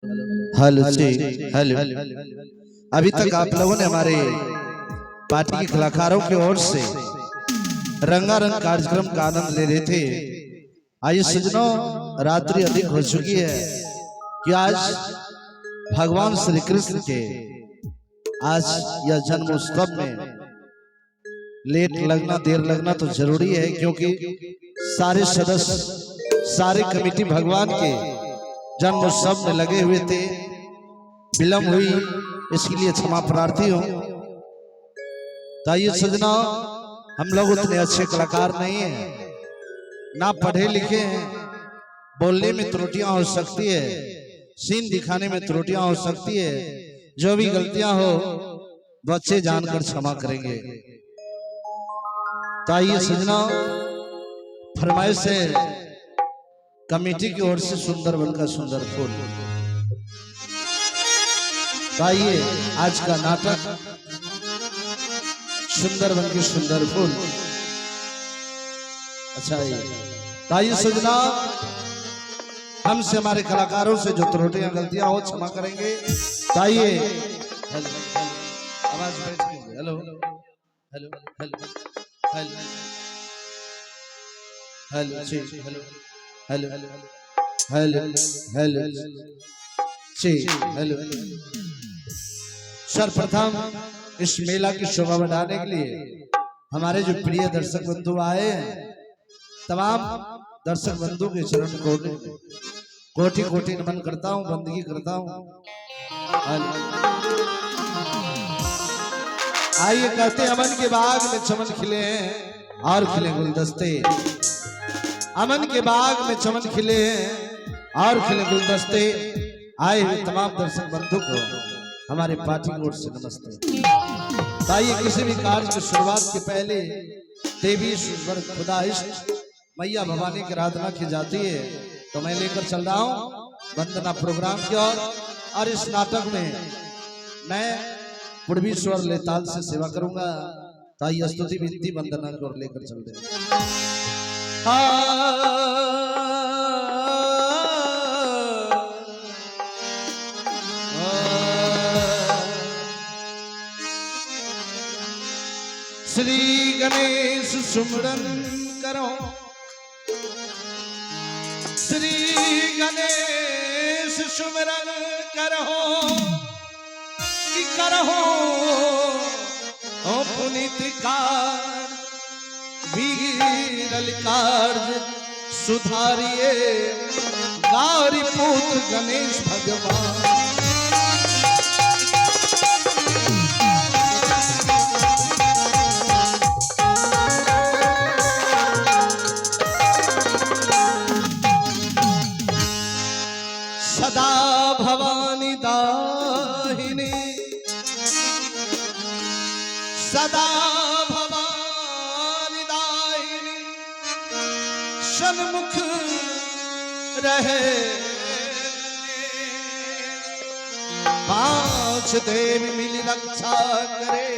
Hello जी hello. अभी तक आप लोगों ने हमारे पार्टी के कलाकारों की ओर से रंगारंग कार्यक्रम का आनंद ले रहे थे। आइए सजनों, रात्रि अधिक हो चुकी है कि आज भगवान श्री कृष्ण के आज यह जन्म उत्सव में लेट लगना देर लगना तो जरूरी है, क्योंकि सारे सदस्य सारे कमेटी भगवान के जन्म उत्सव में लगे हुए थे। विलम्ब हुई इसके लिए क्षमा प्रार्थी हूँ। तो आइए सजना, हम लोग उतने अच्छे कलाकार नहीं हैं, ना पढ़े लिखे हैं, बोलने में त्रुटियां हो सकती है, सीन दिखाने में त्रुटियां हो सकती है। जो भी गलतियां हो बच्चे जानकर क्षमा करेंगे। तो आइए सजना, फरमाइश है कमेटी की ओर से सुंदर वन का सुंदर फूल। तो आइए आज का नाटक सुंदर वन की सुंदर फूल। अच्छा तो आइए सजना, हमसे हमारे कलाकारों से जो त्रुटियां गलतियां हो क्षमा करेंगे। तो आइए आवाज बैठ के hello hello hello hello hello जी हेलो हेलो हेलो हेलो जी हेलो। सर्वप्रथम इस मेला की शोभा बढ़ाने के लिए हमारे जो प्रिय दर्शक बंधु आए हैं, तमाम दर्शक बंधु के चरण कोटि कोटि नमन करता हूँ, बंदगी करता हूँ। आइए कहते हैं, अमन के बाग में चमन खिले हैं और खिले गुलदस्ते। अमन के बाग में चमन खिले हैं और खिले गुलदस्ते। आए हुए तमाम दर्शक बंधु को हमारे पार्टी की ओर से नमस्ते। आइए किसी भी कार्य की शुरुआत के पहले देवी ईश्वर खुदा इष्ट मैया भवानी की आराधना की जाती है। तो मैं लेकर चल रहा हूँ वंदना प्रोग्राम की ओर, और इस नाटक में मैं पूर्वी स्वर लेताल से सेवा करूंगा। तो आइए स्तुति विनती वंदना की ओर लेकर चल रहे हैं। श्री गणेश सुमरन करो, श्री गणेश सुमरन करो कि करो ओ पुनीत कार वीरल कार्य सुधारिए गौरी पुत्र गणेश भगवान। सदा भवानी दाहिनी, सदा भवानी दाहिनी सन्मुख रहे। पांच देवी मिली रक्षा करे,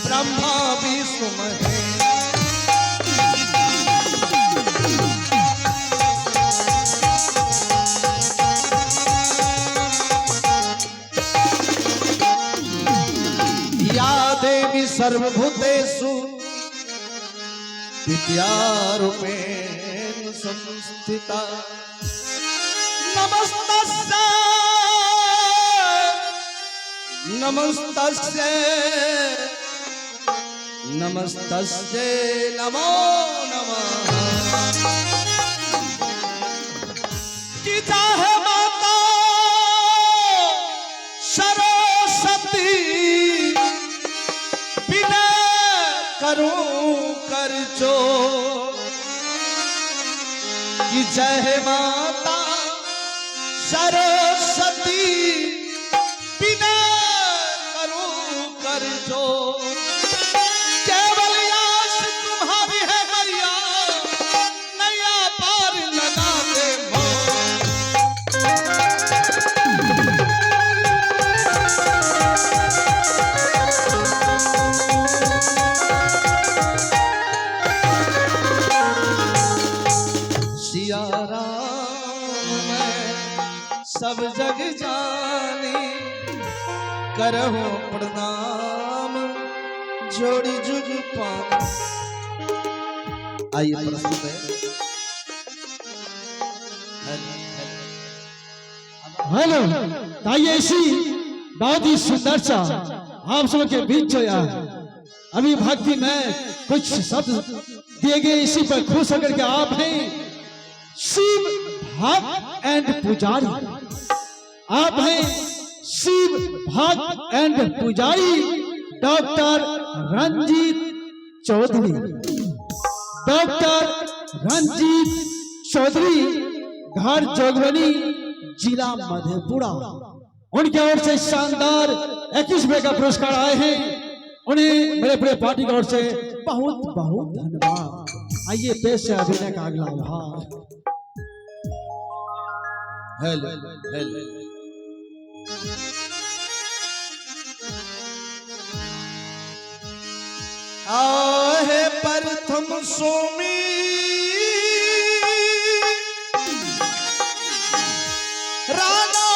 ब्रह्मा विष्णु महेश। देवी सर्वभूतेषु विद्यारूपेण संस्थिता। नमस्तस्यै नमस्तस्यै नमस्तस्यै नमो नमः। कि चाहे माता सरस्वती करूं कर जो, कि जय माता सरस्वती बिना करूं कर जो। केवल आस तुम्हारी है मैया, नैया पार लगा दे मो। सब जग जानी करहु प्रणाम जोड़ी जुग पान। आइए प्रस्तुत है हेलो। आइए इसी बहुत ही सुंदर सा आप सबके बीच जो यार अभी भक्ति में कुछ शब्द दिए गए, इसी पर खुश होकर के आप हैं शिव भक्त एंड पुजारी। आप हैं शिव भक्त एंड पुजारी डॉक्टर रंजीत चौधरी। डॉक्टर रंजीत चौधरी, घर जोगबनी, जिला मधेपुरा। उनकी ओर से शानदार 21वें का पुरस्कार आए हैं। उन्हें मेरे पूरे पार्टी की ओर से बहुत बहुत धन्यवाद। आइए पेश है अभिनय का अगला भाग। हेलो हेलो आहे प्रथम सोमी राणा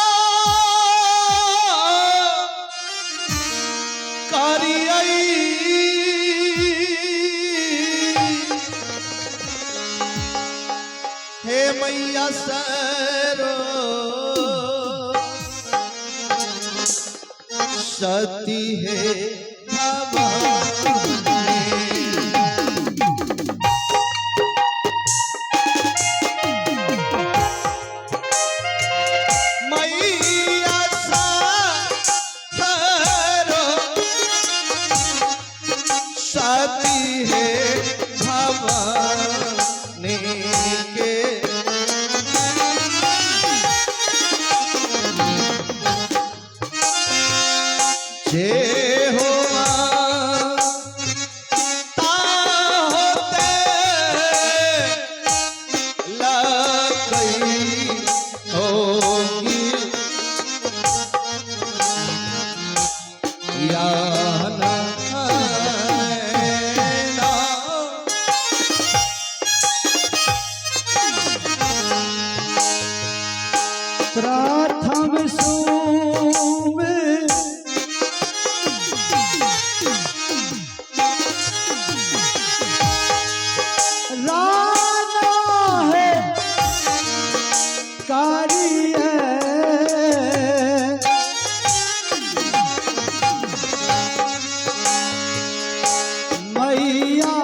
कारियाई हे मैया सरो सती है प्रथम सोमे राणा है कारी है मैया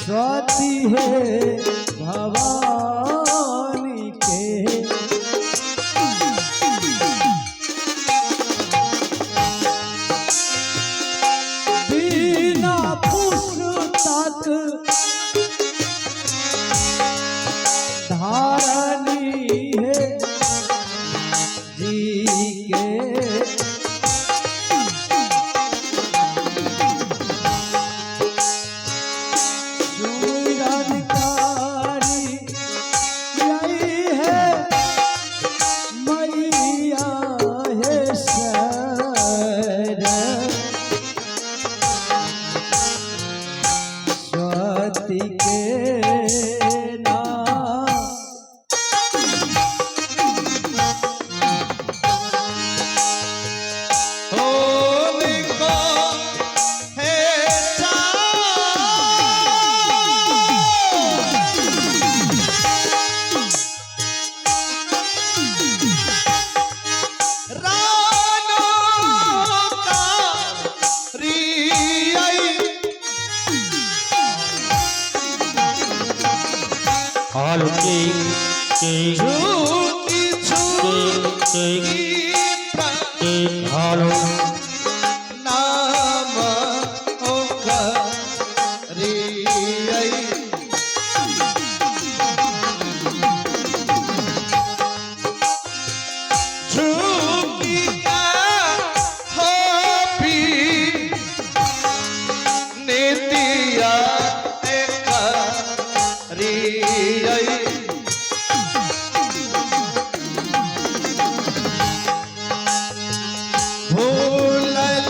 स्वाति है भवानी के। बिना पुस्तक धारणी है जी के। भूलल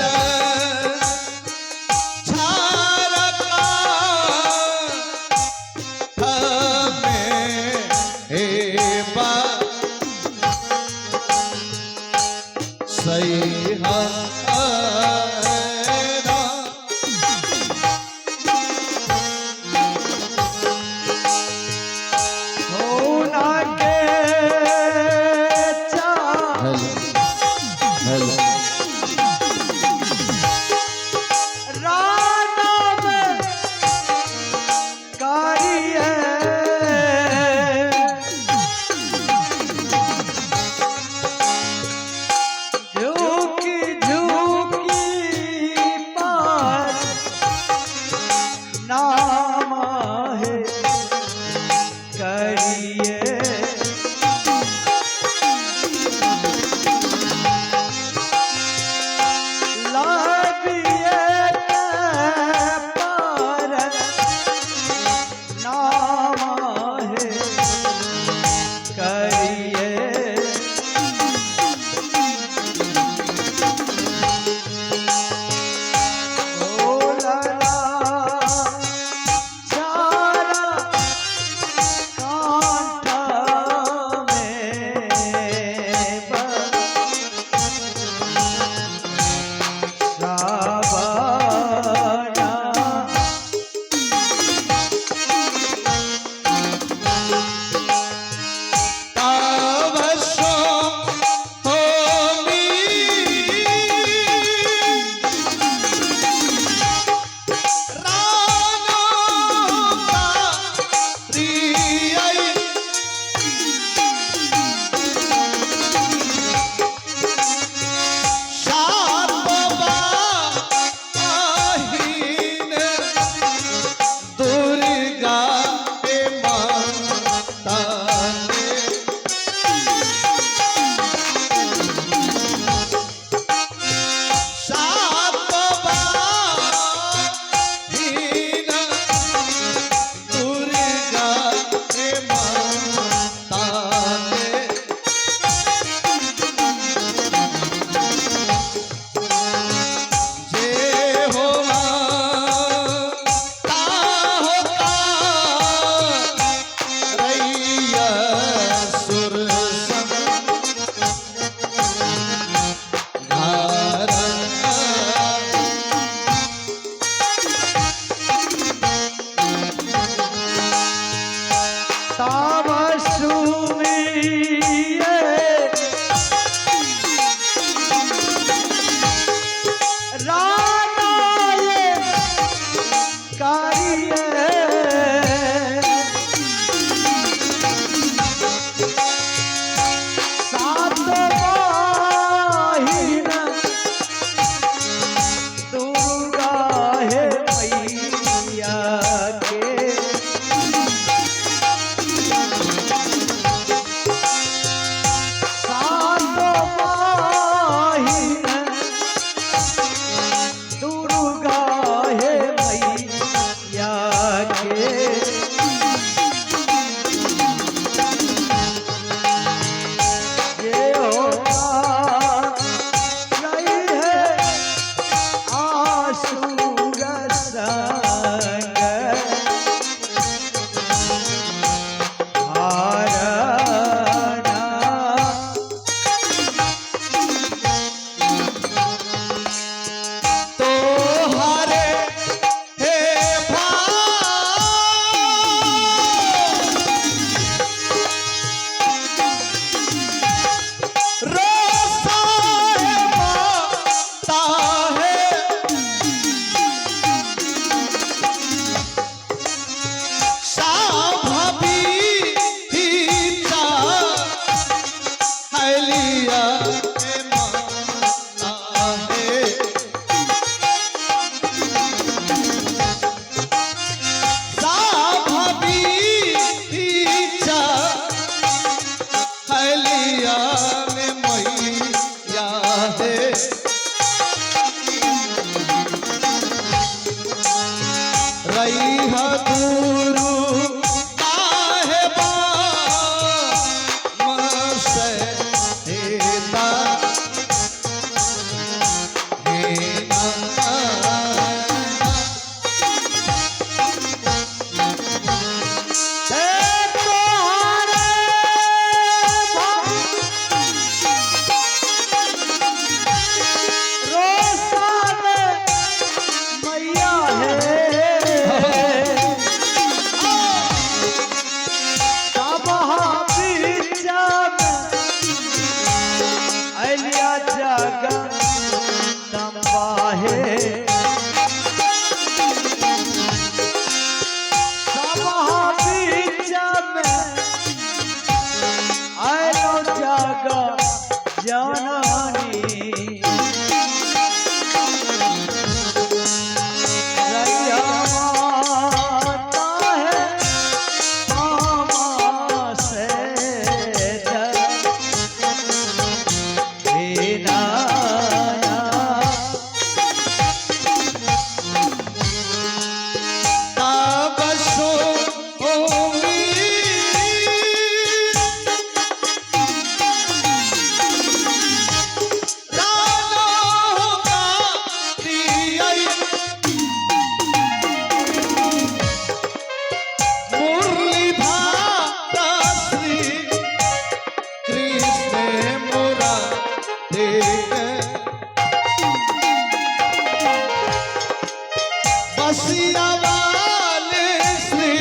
बसिया वाले श्री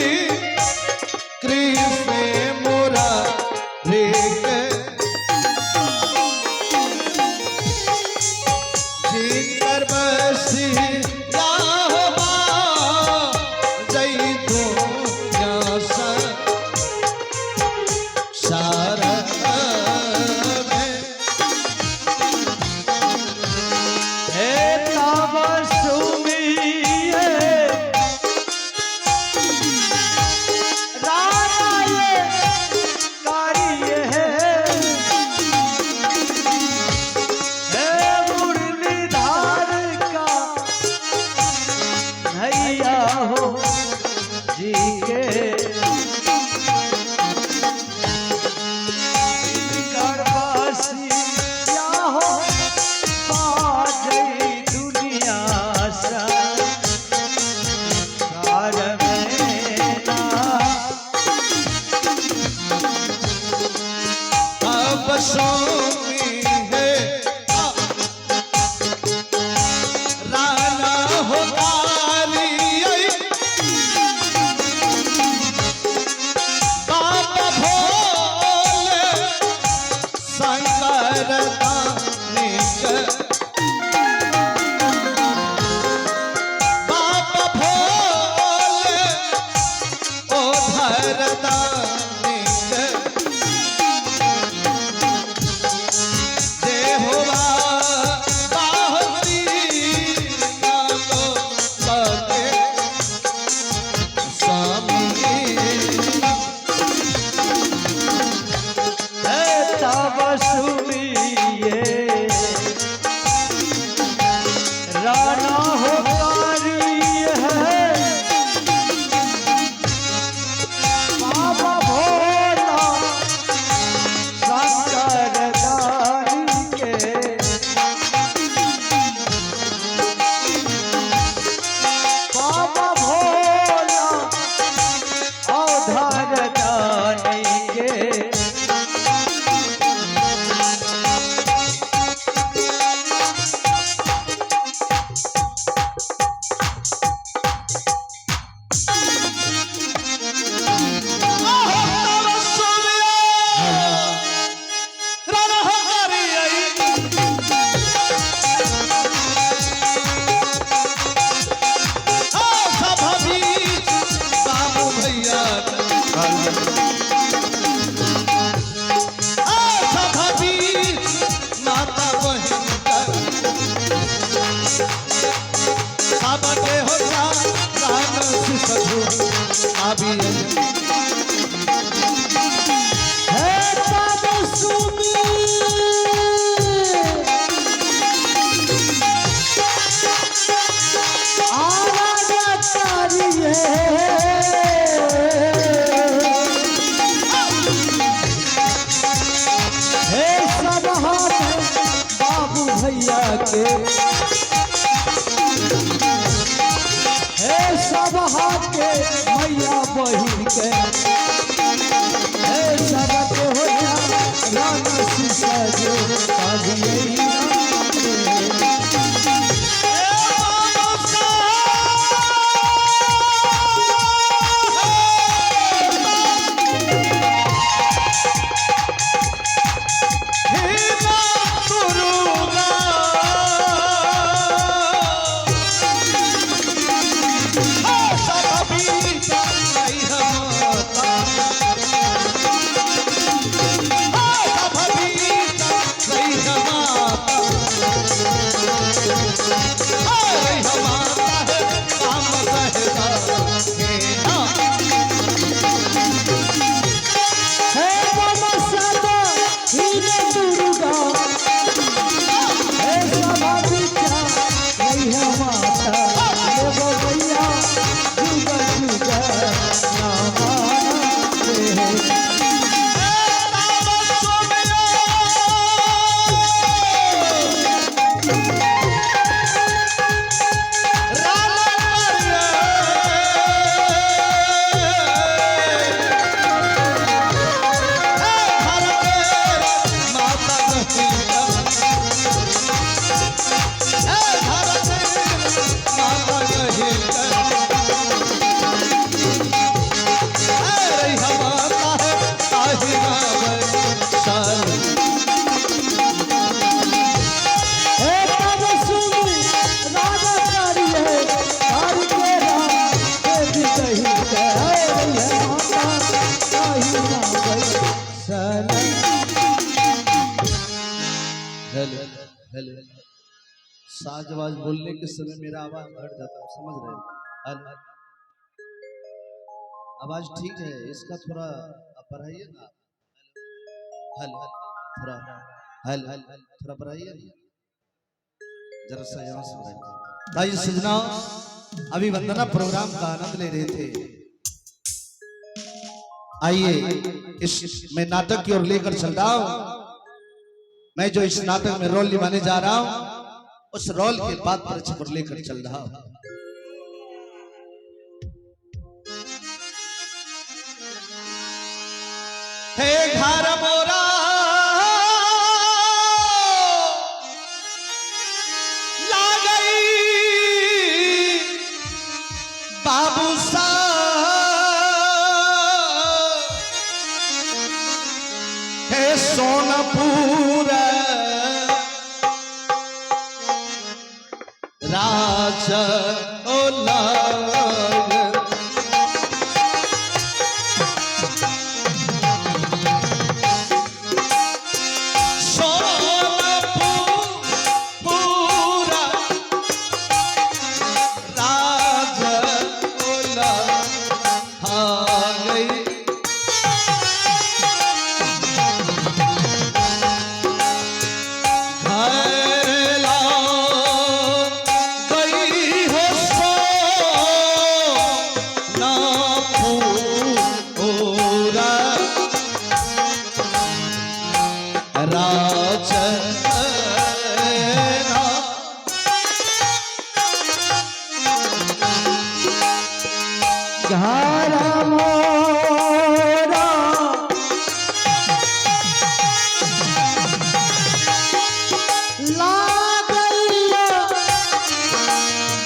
कृष्ण सोमी है राना हो काली बाबा भोले शंकर दानिक बाबा भोले ओ धरदानिक जय होवा बाहरी नालो लगे स्वामी तब सुनिए राना हो कारिये है बाबा भोला शंकर दानी के बाबा भोला औधर दानी के बाबू भैया के हे सब हाथ के मैया बहिन के हे सब के हो जा राना शीशा जो कभी साजवाज बोलने के समय मेरा आवाज घट जाता है, समझ रहे हैं? आवाज ठीक है, इसका थोड़ा बढ़ाइए ना। हल थोड़ा हल थोड़ा बढ़ाइए ना, जरा सा यहाँ से बढ़ाइए। भाई सजना अभी वंदना प्रोग्राम का आनंद ले रहे थे। आइए इस मैं नाटक की ओर लेकर चल रहा हूं। मैं जो इस नाटक में रोल निभाने जा रहा हूं उस रोल के बाद पर लेकर चल रहा हूं। हे घर मोरा सोनपुर राज घारा मोरा लागैया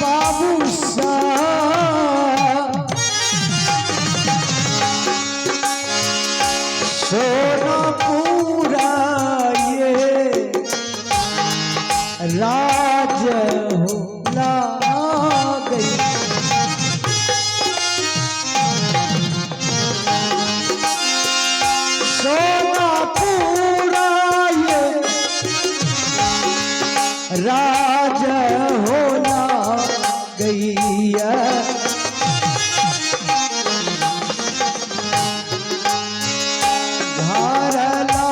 बाबू सा सोनापुरा ये राज हो लागई सोनापुरा ये राज होना गैया धारला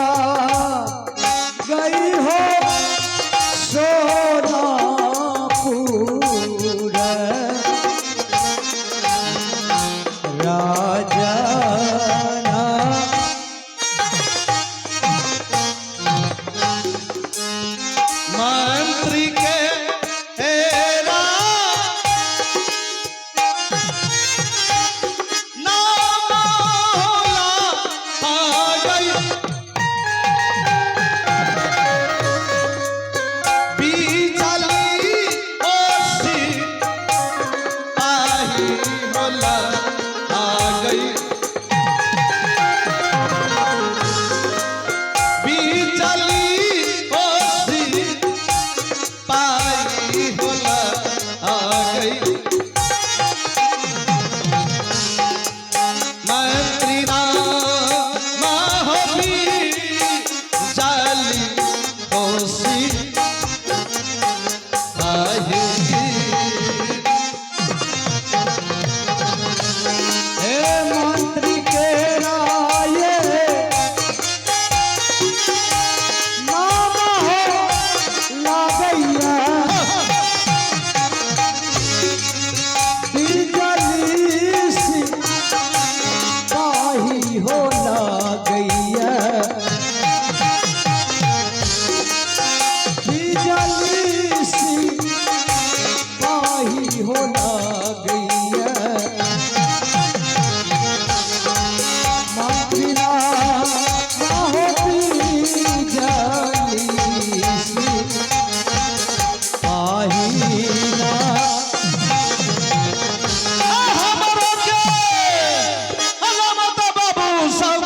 गई हो सोनापुरा राजा मंत्री के हेरा नाम आ गई बिचली ओसी आही होला आ गई बिचली मंत्री के राये नाम हो लागैया बिजली सी काही हो लागैया बिजली सी काही हो लागैया मंत्रिना हो बिजली सी आहीना हमरो के अलामत बाबू सब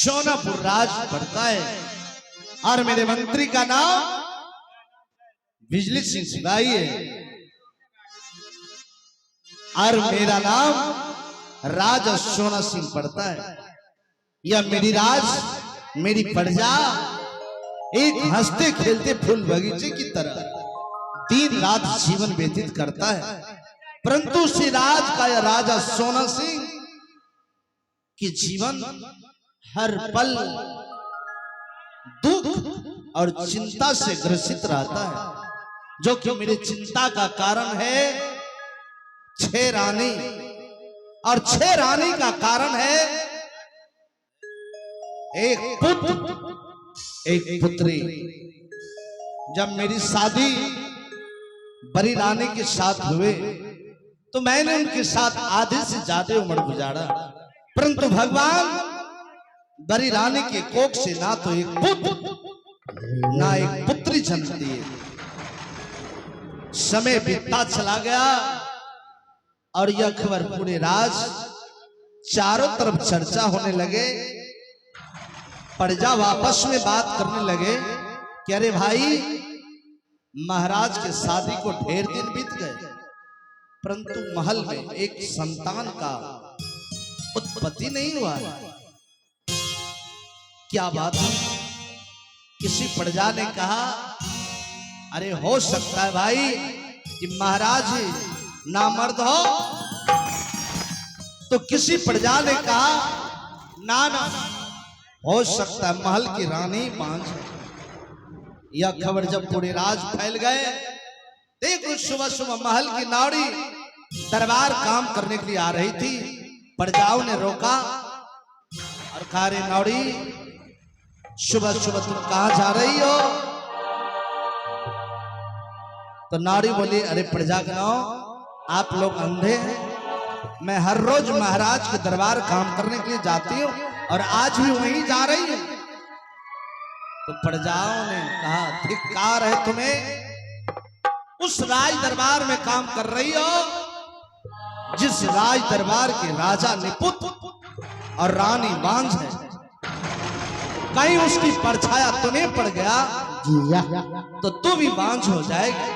सोनापुर राज पड़ता है और मेरे मंत्री का नाम बिजली सिंह सिपाही है और मेरा नाम राजा सोना सिंह पड़ता है। यह मेरी राज मेरी प्रजा एक हंसते खेलते फूल बगीचे की तरह दिन रात जीवन व्यतीत करता है, परंतु उसी राज का यह राजा सोना सिंह की जीवन हर पल दुख और चिंता से ग्रसित रहता है, जो कि मेरी चिंता का कारण है 6 रानी और 6 रानी का कारण है एक पुत्र एक पुत्री। जब मेरी शादी बड़ी रानी के साथ हुए तो मैंने उनके साथ आधे से ज्यादा उम्र गुजारा, परंतु भगवान बड़ी रानी के कोख से ना तो एक पुत्र ना एक पुत्री जन्म दिए। समय बीतता चला गया और यह खबर पूरे राज चारों तरफ चर्चा होने लगे। प्रजा आपस में बात करने लगे कि अरे भाई महाराज के शादी को ढेर दिन बीत गए, परंतु महल में एक संतान का उत्पत्ति नहीं हुआ है। क्या बात है? किसी प्रजा ने कहा अरे हो सकता है भाई कि महाराज नामर्द हो, तो किसी प्रजा ने कहा ना ना हो सकता है महल की रानी बांझ है। यह खबर जब पूरे राज फैल गए, देखो सुबह सुबह महल की नाड़ी दरबार काम करने के लिए आ रही थी, प्रजाओं ने रोका और कहा रे नाड़ी सुबह सुबह तुम कहां जा रही हो? तो नाड़ी बोली अरे प्रजागणों आप लोग अंधे हैं, मैं हर रोज महाराज के दरबार काम करने के लिए जाती हूँ और आज भी वहीं जा रही हूँ। तो प्रजाओं ने कहा धिक्कार है तुम्हें, उस राज दरबार में काम कर रही हो जिस राज दरबार के राजा निपुत और रानी बांझ है, कहीं उसकी परछाया तुम्हें पड़ गया तो तू भी बांझ हो जाएगी।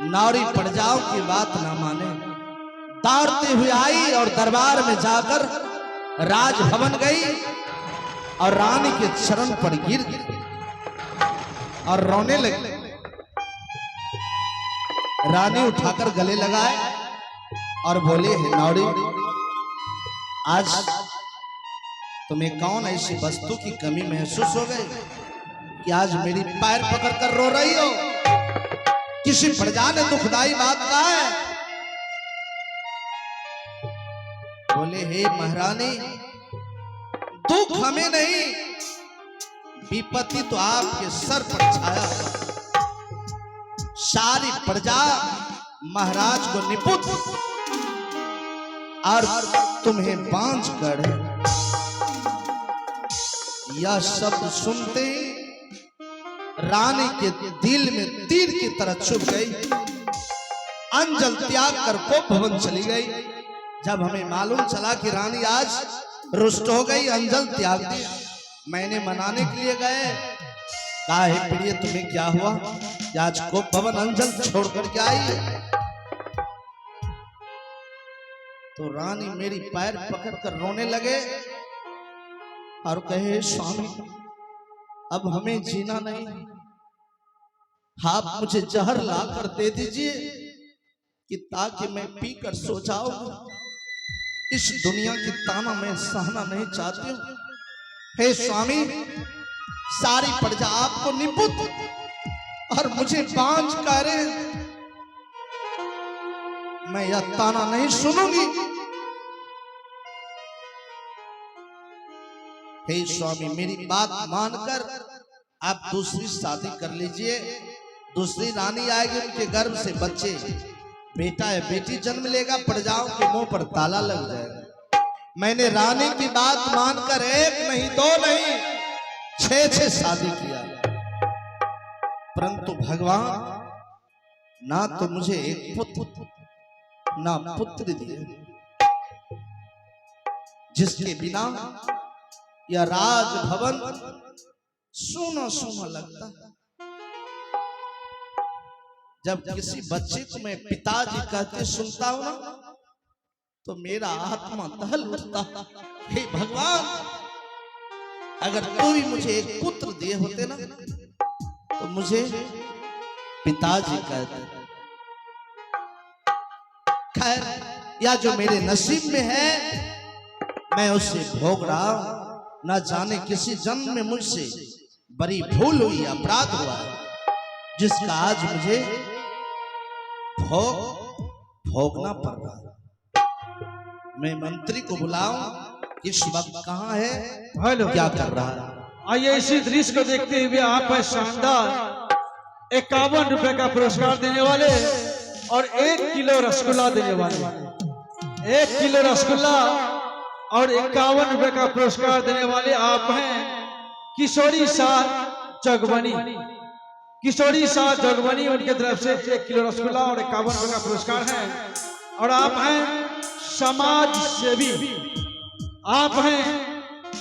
नारी प्रजाओं की बात ना माने, दौड़ते हुए आई और दरबार में जाकर राजभवन गई और रानी के चरण पर गिर गई और रोने लगी। रानी उठाकर गले लगाए और बोले हे नारी, आज तुम्हें कौन ऐसी वस्तु की कमी महसूस हो गई कि आज मेरी पैर पकड़कर रो रही हो? किसी प्रजा ने दुखदाई बात कहा है? बोले हे महारानी, दुख हमें नहीं, विपत्ति तो आपके सर पर छाया हुआ। सारी प्रजा महाराज को निपुत और तुम्हें बांझ कर, यह शब्द सुनते रानी के दिल में तीर की तरह चुभ गई, अंजल त्याग कर को भवन चली गई। जब हमें मालूम चला कि रानी आज रुष्ट हो गई, अंजल त्याग दिया, मैंने मनाने के लिए गए, कहा हे प्रिय तुम्हें क्या हुआ कि आज को भवन अंजल छोड़ करके आई? तो रानी मेरी पैर पकड़कर रोने लगे और कहे स्वामी अब हमें जीना नहीं, आप मुझे जहर लाकर दे दीजिए कि ताकि मैं पीकर सो जाऊं। इस दुनिया की ताना मैं सहना नहीं चाहती हूं। हे स्वामी, सारी प्रजा आपको निपुत और मुझे बांझ कह रहे हैं, मैं यह ताना नहीं सुनूंगी। हे स्वामी, मेरी बात मानकर आप दूसरी शादी कर लीजिए, दूसरी रानी आएगी, उनके गर्भ से बच्चे बेटा या बेटी जन्म लेगा, प्रजाओं के मुंह पर ताला लग जाएगा। मैंने रानी की बात मानकर 1 नहीं 2 नहीं 6 शादी किया, परंतु भगवान ना तो मुझे एक पुत्र ना पुत्री दिए। जिसके बिना यह राजभवन सूना सूना लगता है। जब किसी बच्चे को मैं पिताजी कहते सुनता हूं ना, तो मेरा आत्मा दहल उठता। हे भगवान, अगर तू भी मुझे एक पुत्र दिए होते ना, तो मुझे पिताजी कहते। खैर, या जो मेरे नसीब में है मैं उसे भोग रहा हूं। न जाने किसी जन्म में मुझसे बड़ी भूल हुई, अपराध हुआ है, जिसका आज मुझे भोगना पड़ रहा है। मैं मंत्री को बुलाऊं, इस वक्त कहां है, क्या कर रहा है? आइए इसी दृश्य को देखते हुए आप है शानदार 51 रुपए का पुरस्कार देने वाले और 1 किलो रसगुल्ला देने वाले। 1 किलो रसगुल्ला और 51 रुपए का पुरस्कार देने वाले आप हैं किशोरी शाह जगबनी। किशोरी शाह जगबनी, उनके तरफ से 1 किलो रसगुल्ला और 51 रुपए का पुरस्कार है। और आप हैं समाज सेवी, आप हैं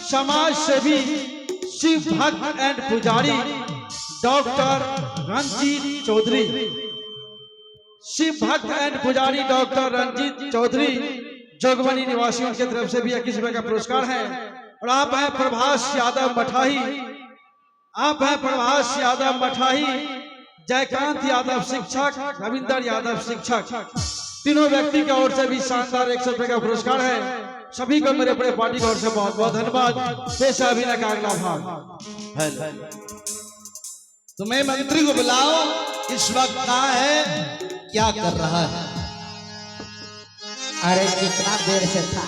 समाज सेवी शिव भक्त एंड पुजारी डॉक्टर रंजीत चौधरी। शिव भक्त एंड पुजारी डॉक्टर रंजीत चौधरी जोगबनी निवासी, उनके तरफ से भी 21 रुपए का पुरस्कार है। और आप हैं प्रभास यादव मठाही, आप हैं प्रभास यादव मठाही, जयकांत यादव शिक्षक, रविंदर यादव शिक्षक। तीनों व्यक्ति की ओर से भी शानदार 100 रुपए का पुरस्कार है। सभी को मेरे बड़े पार्टी की ओर से बहुत बहुत धन्यवाद। पेश है अभिनय का अगला भाग। तो मैं मंत्री को बुलाओ, इस वक्त कहां है, क्या कर रहा है? अरे कितना देर से था।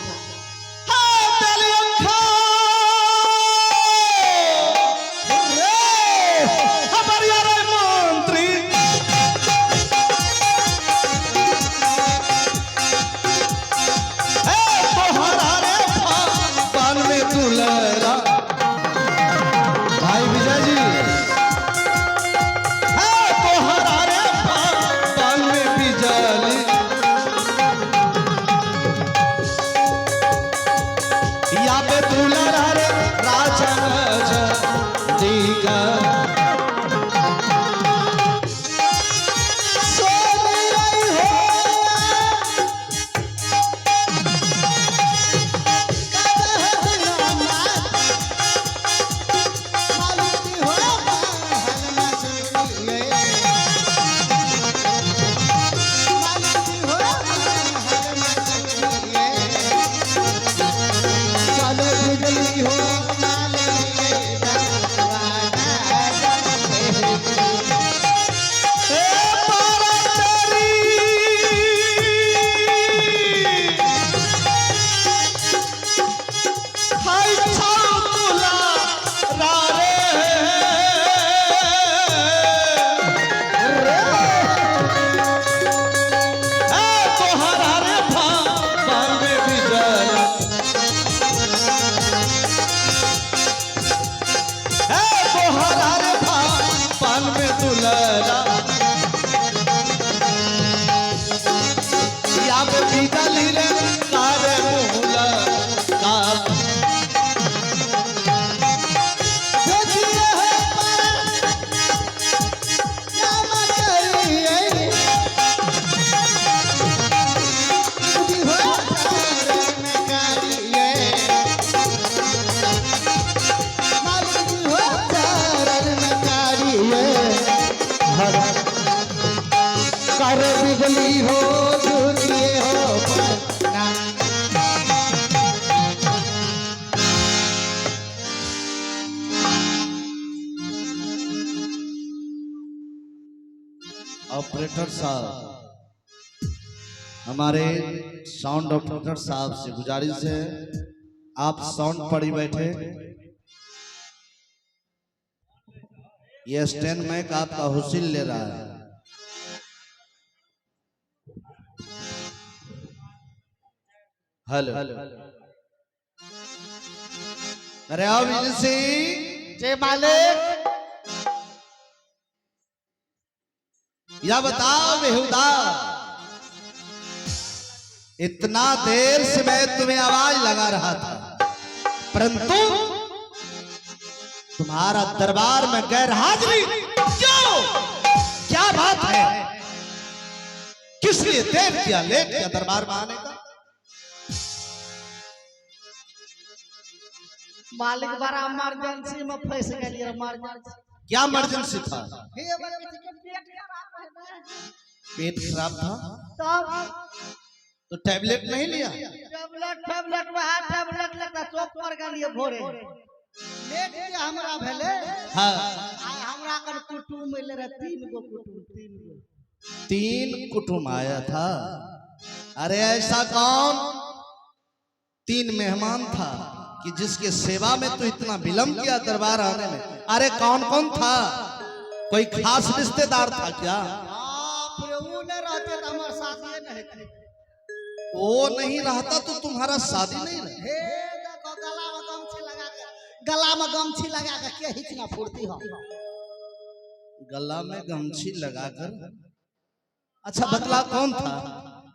बिजली हो झूठिए हो ऑपरेटर साहब, हमारे साउंड ऑपरेटर साहब से गुजारिश है, आप साउंड पर ही बैठे। ये स्टैंड माइक आपका हुसिल ले रहा है। हेलो, अरे आओ विजय सिंह। जय मालिक। या बताओ बेहुदा, इतना देर से मैं तुम्हें आवाज लगा रहा था, परंतु तुम्हारा दरबार में गैर हाजिरी क्यों? क्या बात है? किस लिए देर किया, लेट किया दरबार में आने का? मालिक बड़ा इमरजेंसी में फंस गई। इमरजेंसी क्या इमरजेंसी था? पेट खराब था तब तो टैबलेट नहीं लिया? टैबलेट वहाँ टैबलेट लेकर चौक पर गलिए भोरे लेट के हमरा भेले। हाँ। आय हमरा कर कुटुम मिले रहे 3 गो कुटुम 3 कुटुम आया था। अरे ऐसा कौन 3 मेहमान था कि जिसके सेवा में तो इतना विलंब किया दरबार आने में? अरे कौन कौन था? कोई खास रिश्तेदार था क्या? वो नहीं रहते तो हमारे शादी नहीं थी। वो नहीं रहता तो तुम्हारा शादी नहीं रहा? हे देखो गला में गमछी लगा के के हिचना फुर्ती हो। गला में गमछी लगाकर? अच्छा बतला कौन था?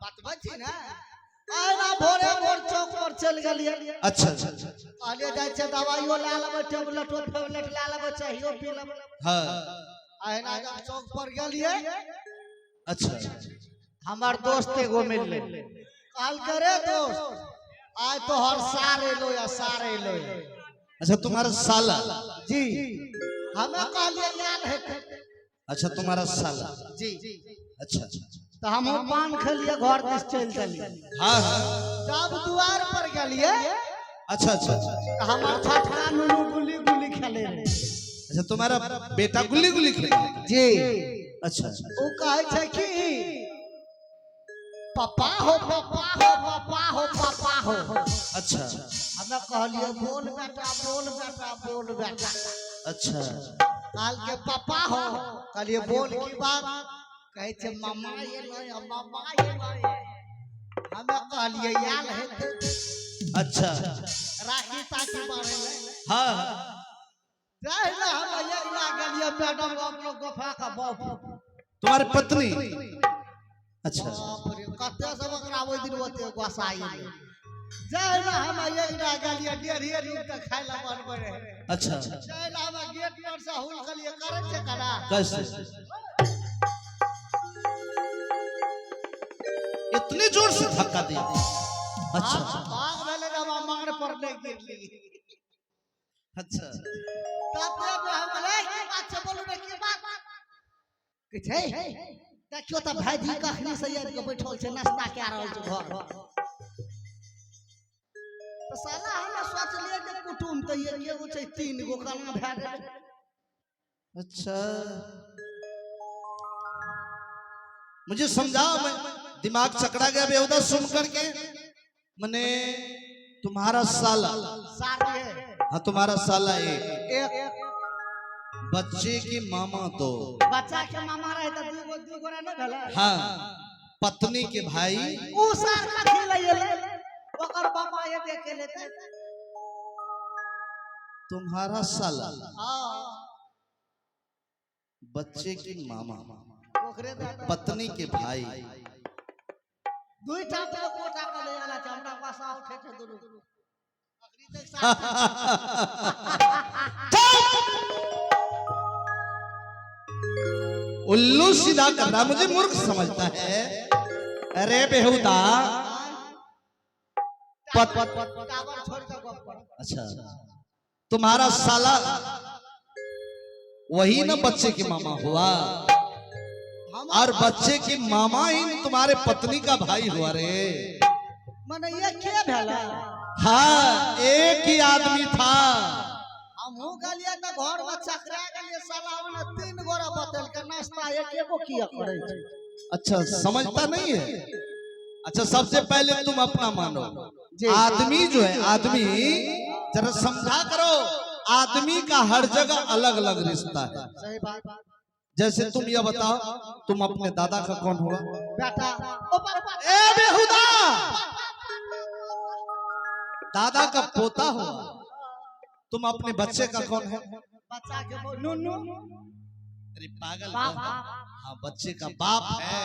बतबै छी ना। आना भोरे भोर चौक पर चल गेलिए। अच्छा अच्छा अच्छा। कहलिए जाय छै दवाइयो ले लेबै, टैबलेट ले लेबै, चाहियो पी लेबै। हाँ। आना जब चौक पर गेलिए, अच्छा हमार दोस्त एगो मिलले। कहल करे दोस्त आज तो हर सारे लो या सारे लो। अच्छा तुम्हारा साला? जी हमें कहलिए याद है। अच्छा तुम्हारा साला जी। अच्छा तो हम पान खेलिए घर दिस चल चलिए। हाँ हाँ। जब द्वार पर गेलिए अच्छा अच्छा अच्छा। तो हमार छठा नुनू गुल्ली गुल्ली खेले रहे। अच्छा तुम्हारा बेटा गुल्ली गुल्ली खेले? जी। अच्छा वो कहे छै कि पापा हो पापा हो पापा हो पापा हो। अच्छा। हमें कहलिए बोल बेटा बोल बेटा बोल बेटा। अच्छा। काल के पापा हो कहलिए बोल की बात? कहे छे मामा ये लो मामा ये लो। हमें कहलिए याल है। अच्छा। राखी ताकी मारे ले। हाँ। जाए ना हम ये ना गलिए मैडम आप लोग गफा का बाप। तुम्हारी पत्नी? अच्छा। बाप रे कते सब करावे दिन होते गोसाई। जाए ना हम ये ना गलिए डेढ़िए दिन तक खाइला बनबे रहे। अच्छा। जाए ना हम गेट पर से हुल खलिए करे छे करा। कैसे? इतनी जोर से धक्का दे? अच्छा। भाग भेले ना मांगने पर नहीं गिरली। अच्छा। तब हम बोले की बात से बोलू रे की बात? कि छै देखियो त भाईजी कखनी से यार के बैठल छै नाश्ता के रहल छै घर। तो साला हम सोचलिए जे कुटुम त ये केगो छै 3 गो कना भै गेलै। अच्छा मुझे समझाओ, मैं दिमाग चकरा गया बेहुदा सुन करके। मने तुम्हारा साला? सारे है। हाँ तुम्हारा साला एक बच्चे की मामा दो। बच्चा के मामा रहे त दू गो ना भेलै। हाँ पत्नी के भाई उ सार कथि लइले ओकर मामा ये देख के लेते। तुम्हारा साला हां बच्चे की मामा ओकरे दादा पत्नी के भाई दुईटा पे कोटा के ले आला हमरा पास उठे के दुनु अखरी तक उल्लू सीधा करना मुझे मूर्ख समझता है? अरे बेहुदा टावर छोड़ के गप कर। अच्छा तुम्हारा साला वही ना बच्चे के मामा हुआ, और बच्चे के मामा ही तुम्हारे पत्नी का भाई हुआ रे। माने ये के भेला? हाँ एक ही आदमी था। हमहु गलिए त घर में चकरा गलिए साला ने 3 गोरा बतल के नाश्ता एकेगो किया करे छै। अच्छा समझता नहीं है? अच्छा सबसे पहले तुम अपना मानो। आदमी जो है आदमी जरा समझा करो, आदमी का हर जगह अलग अलग रिश्ता है। सही बात। जैसे तुम ये बताओ तुम अपने दादा का कौन हुआ? बेटा ओ पापा ए बेहुदा दादा का पोता हुआ। तुम अपने बच्चे का कौन है? बच्चा के नुनू। अरे पागल हाँ बच्चे का बाप है।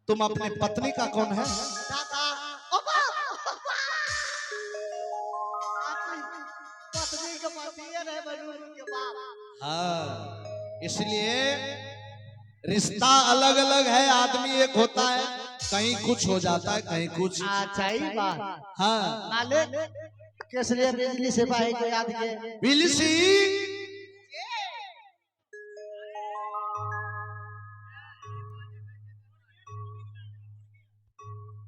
तुम अपने पत्नी का कौन है? दादा पत्नी के पतिए रहे बनू के बाप। हाँ, इसलिए रिश्ता अलग अलग है, आदमी एक होता है, कहीं कुछ हो जाता है कहीं कुछ। अच्छा ही बात। हाँ, मालिक किस लिए बिजली सिपाही को याद किए? बिजली सिंह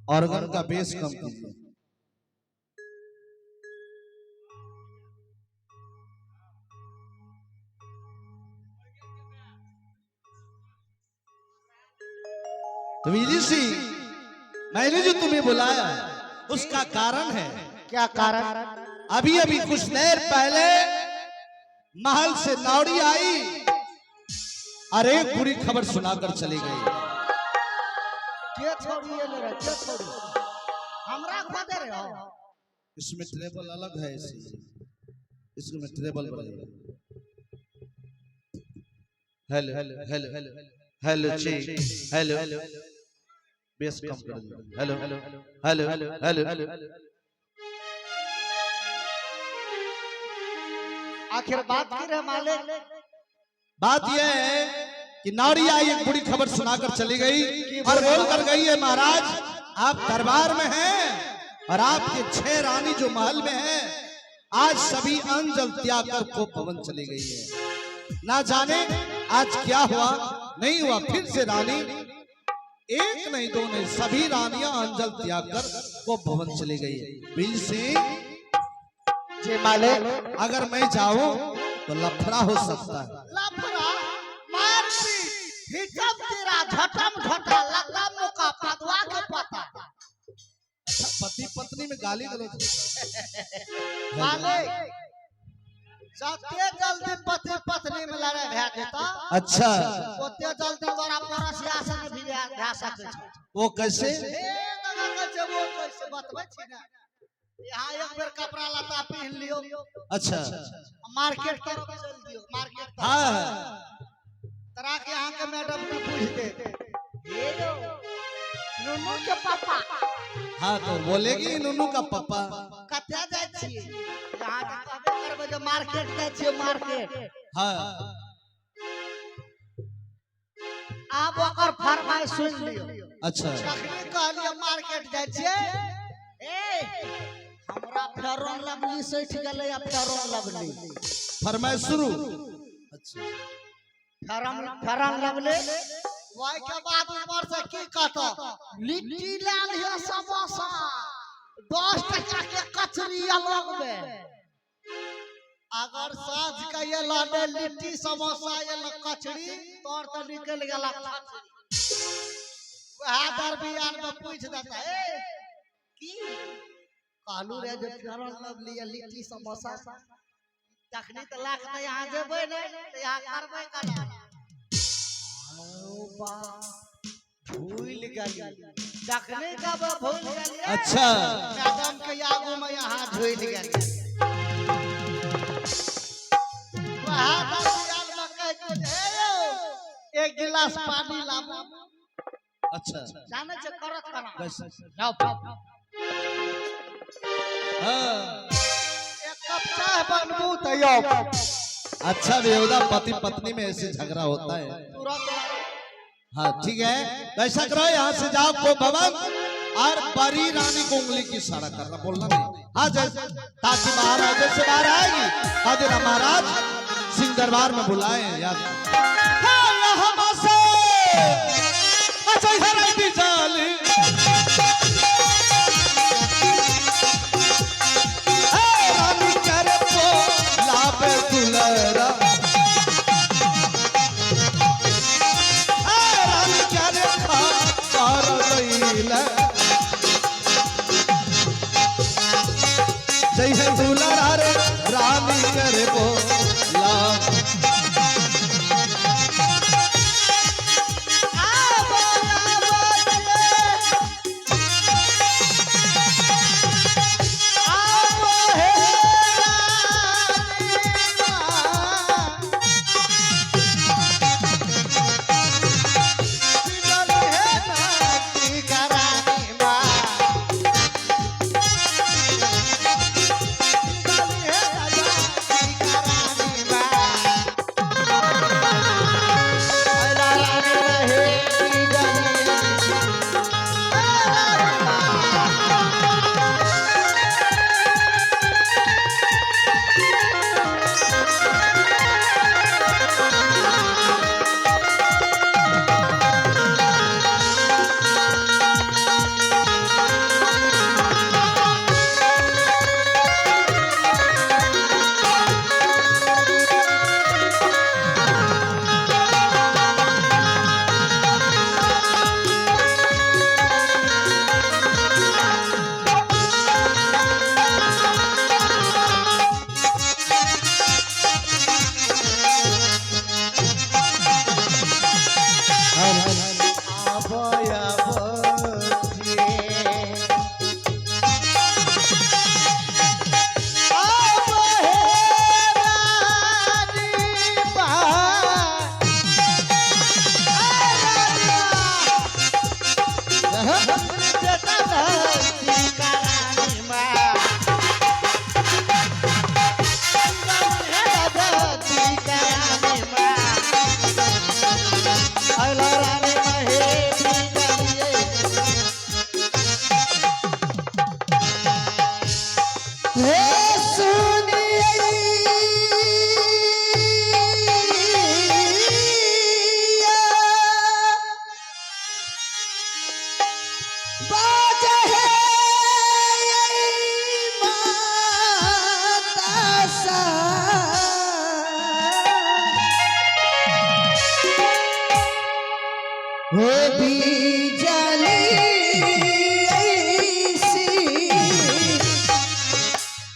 ऑर्गन का बेस कम कीजिए। तो बिजली सिंह, मैंने जो तुम्हें बुलाया उसका कारण है। क्या कारण? अभी अभी कुछ देर पहले महल से नावड़ी आई और एक बुरी खबर सुनाकर चली गई। क्या छोड़ी ये लगा? क्या छोड़ी? हमरा खोदे रहे हो? इसमें ट्रेबल अलग है, इसमें ट्रेबल बढ़ेगा। Hello hello hello hello hello bass कम कर दो। Hello hello hello hello. आखिर बात की रहे मालिक? बात यह है कि नारी आई एक बुरी खबर सुनाकर चली गई और बोल कर गई है, महाराज आप दरबार में हैं और आपके 6 रानी जो महल में हैं आज सभी अंजल त्याग कर को भवन चली गई है। ना जाने आज क्या हुआ नहीं हुआ, फिर से रानी एक नहीं दो नहीं सभी रानियां अंजल त्याग कर को भवन चली गई है। बिल सिंह जी मालिक, अगर मैं जाऊं तो लफड़ा हो सकता है। लफड़ा मारती हिजब तेरा झटम झटा लगा मुका पदवा के पता। पति पत्नी में गाली गलौज मालिक जते जल्दी पति पत्नी में लड़ाई भै जेता, अच्छा ओते जल्दी तोरा पूरा सियासत भी भै सकै छै। वो कैसे? ए दादा कैसे वो कैसे बतबै छी ना। यहाँ एक बेर कपड़ा लता पहन लियो, अच्छा मार्केट तरफ चल दियो, मार्केट तरफ। हाँ तरा के यहाँ के मैडम की पूछ दे, ये लो नुनू के पापा हाँ तो बोलेगी नुनू का पापा। कते जाय छियै? यहाँ के कहबे करबै जे मार्केट जाय छियै मार्केट। हाँ आब ओकर फरमाइश सुन लियो। अच्छा तखनी कहलिए मार्केट जाय छियै, ए हमरा फेरन लवली सैठ गेलै, आ फेरन लवली फरमाइश शुरू। अच्छा फेरन लवली वही के बाद ऊपर से की कहता, लिट्टी ले लियो समोसा 10 टका के कचरी अलग में। अगर साँझ के ये लाने लिट्टी समोसा ये कचरी तोर तो निकल गेला कचरी। वह दरबियान में पूछ देता, ए की कहलू रे जे फेरन लवली लिट्टी समोसा तखनी तो लाख में यहाँ जेबै नहीं तो यहाँ करबै कना। भूल गई तखनी कब भूल गई? अच्छा मैडम के आगू में यहाँ झूल गई। वहाँ दरबियान में कह के हे यौ एक गिलास पानी लाबू। अच्छा जाने छे करत कना कैसे? लाओ हाँ एक कप चाय बनबू तो यो। अच्छा बेहुदा पति पत्नी में ऐसे झगड़ा होता है। तुरंत हाँ ठीक है, ऐसा करो यहाँ से जाओ को भवन और बड़ी रानी को उंगली की इशारा करना, बोलना नहीं। हाँ जैसे ताकि महाराज जैसे बाहर आएगी हाजिर महाराज सिंह दरबार में बुलाए याद। रानी करे लापे दुलरा जय है दुलारा रे रानी करे बोला।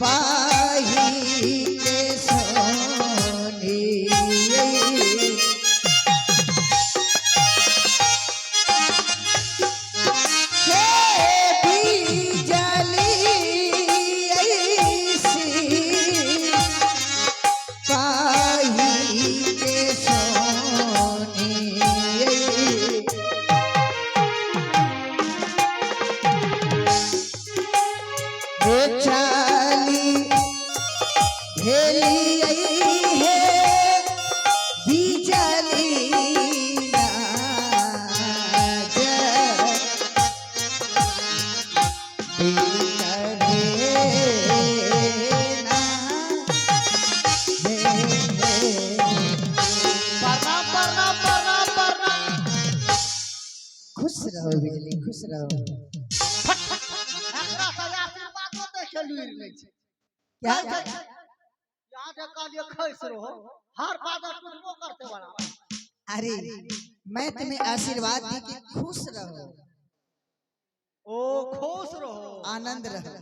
पाही के सोनी हे बिजली ऐसी पाही के सोनी चाली भेली है बिजली ना प्रणाम प्रणाम प्रणाम प्रणाम। खुश रहो बिजली खुश रहो एकरा से आशीर्वादो देखे लुइर नहीं छै। क्या यहाँ जे कहलिए खैस रहो हर बात टूटबो करते वाला। अरे मैं तुम्हें आशीर्वाद दी कि खुश रहो ओ खुश रहो आनंद रहो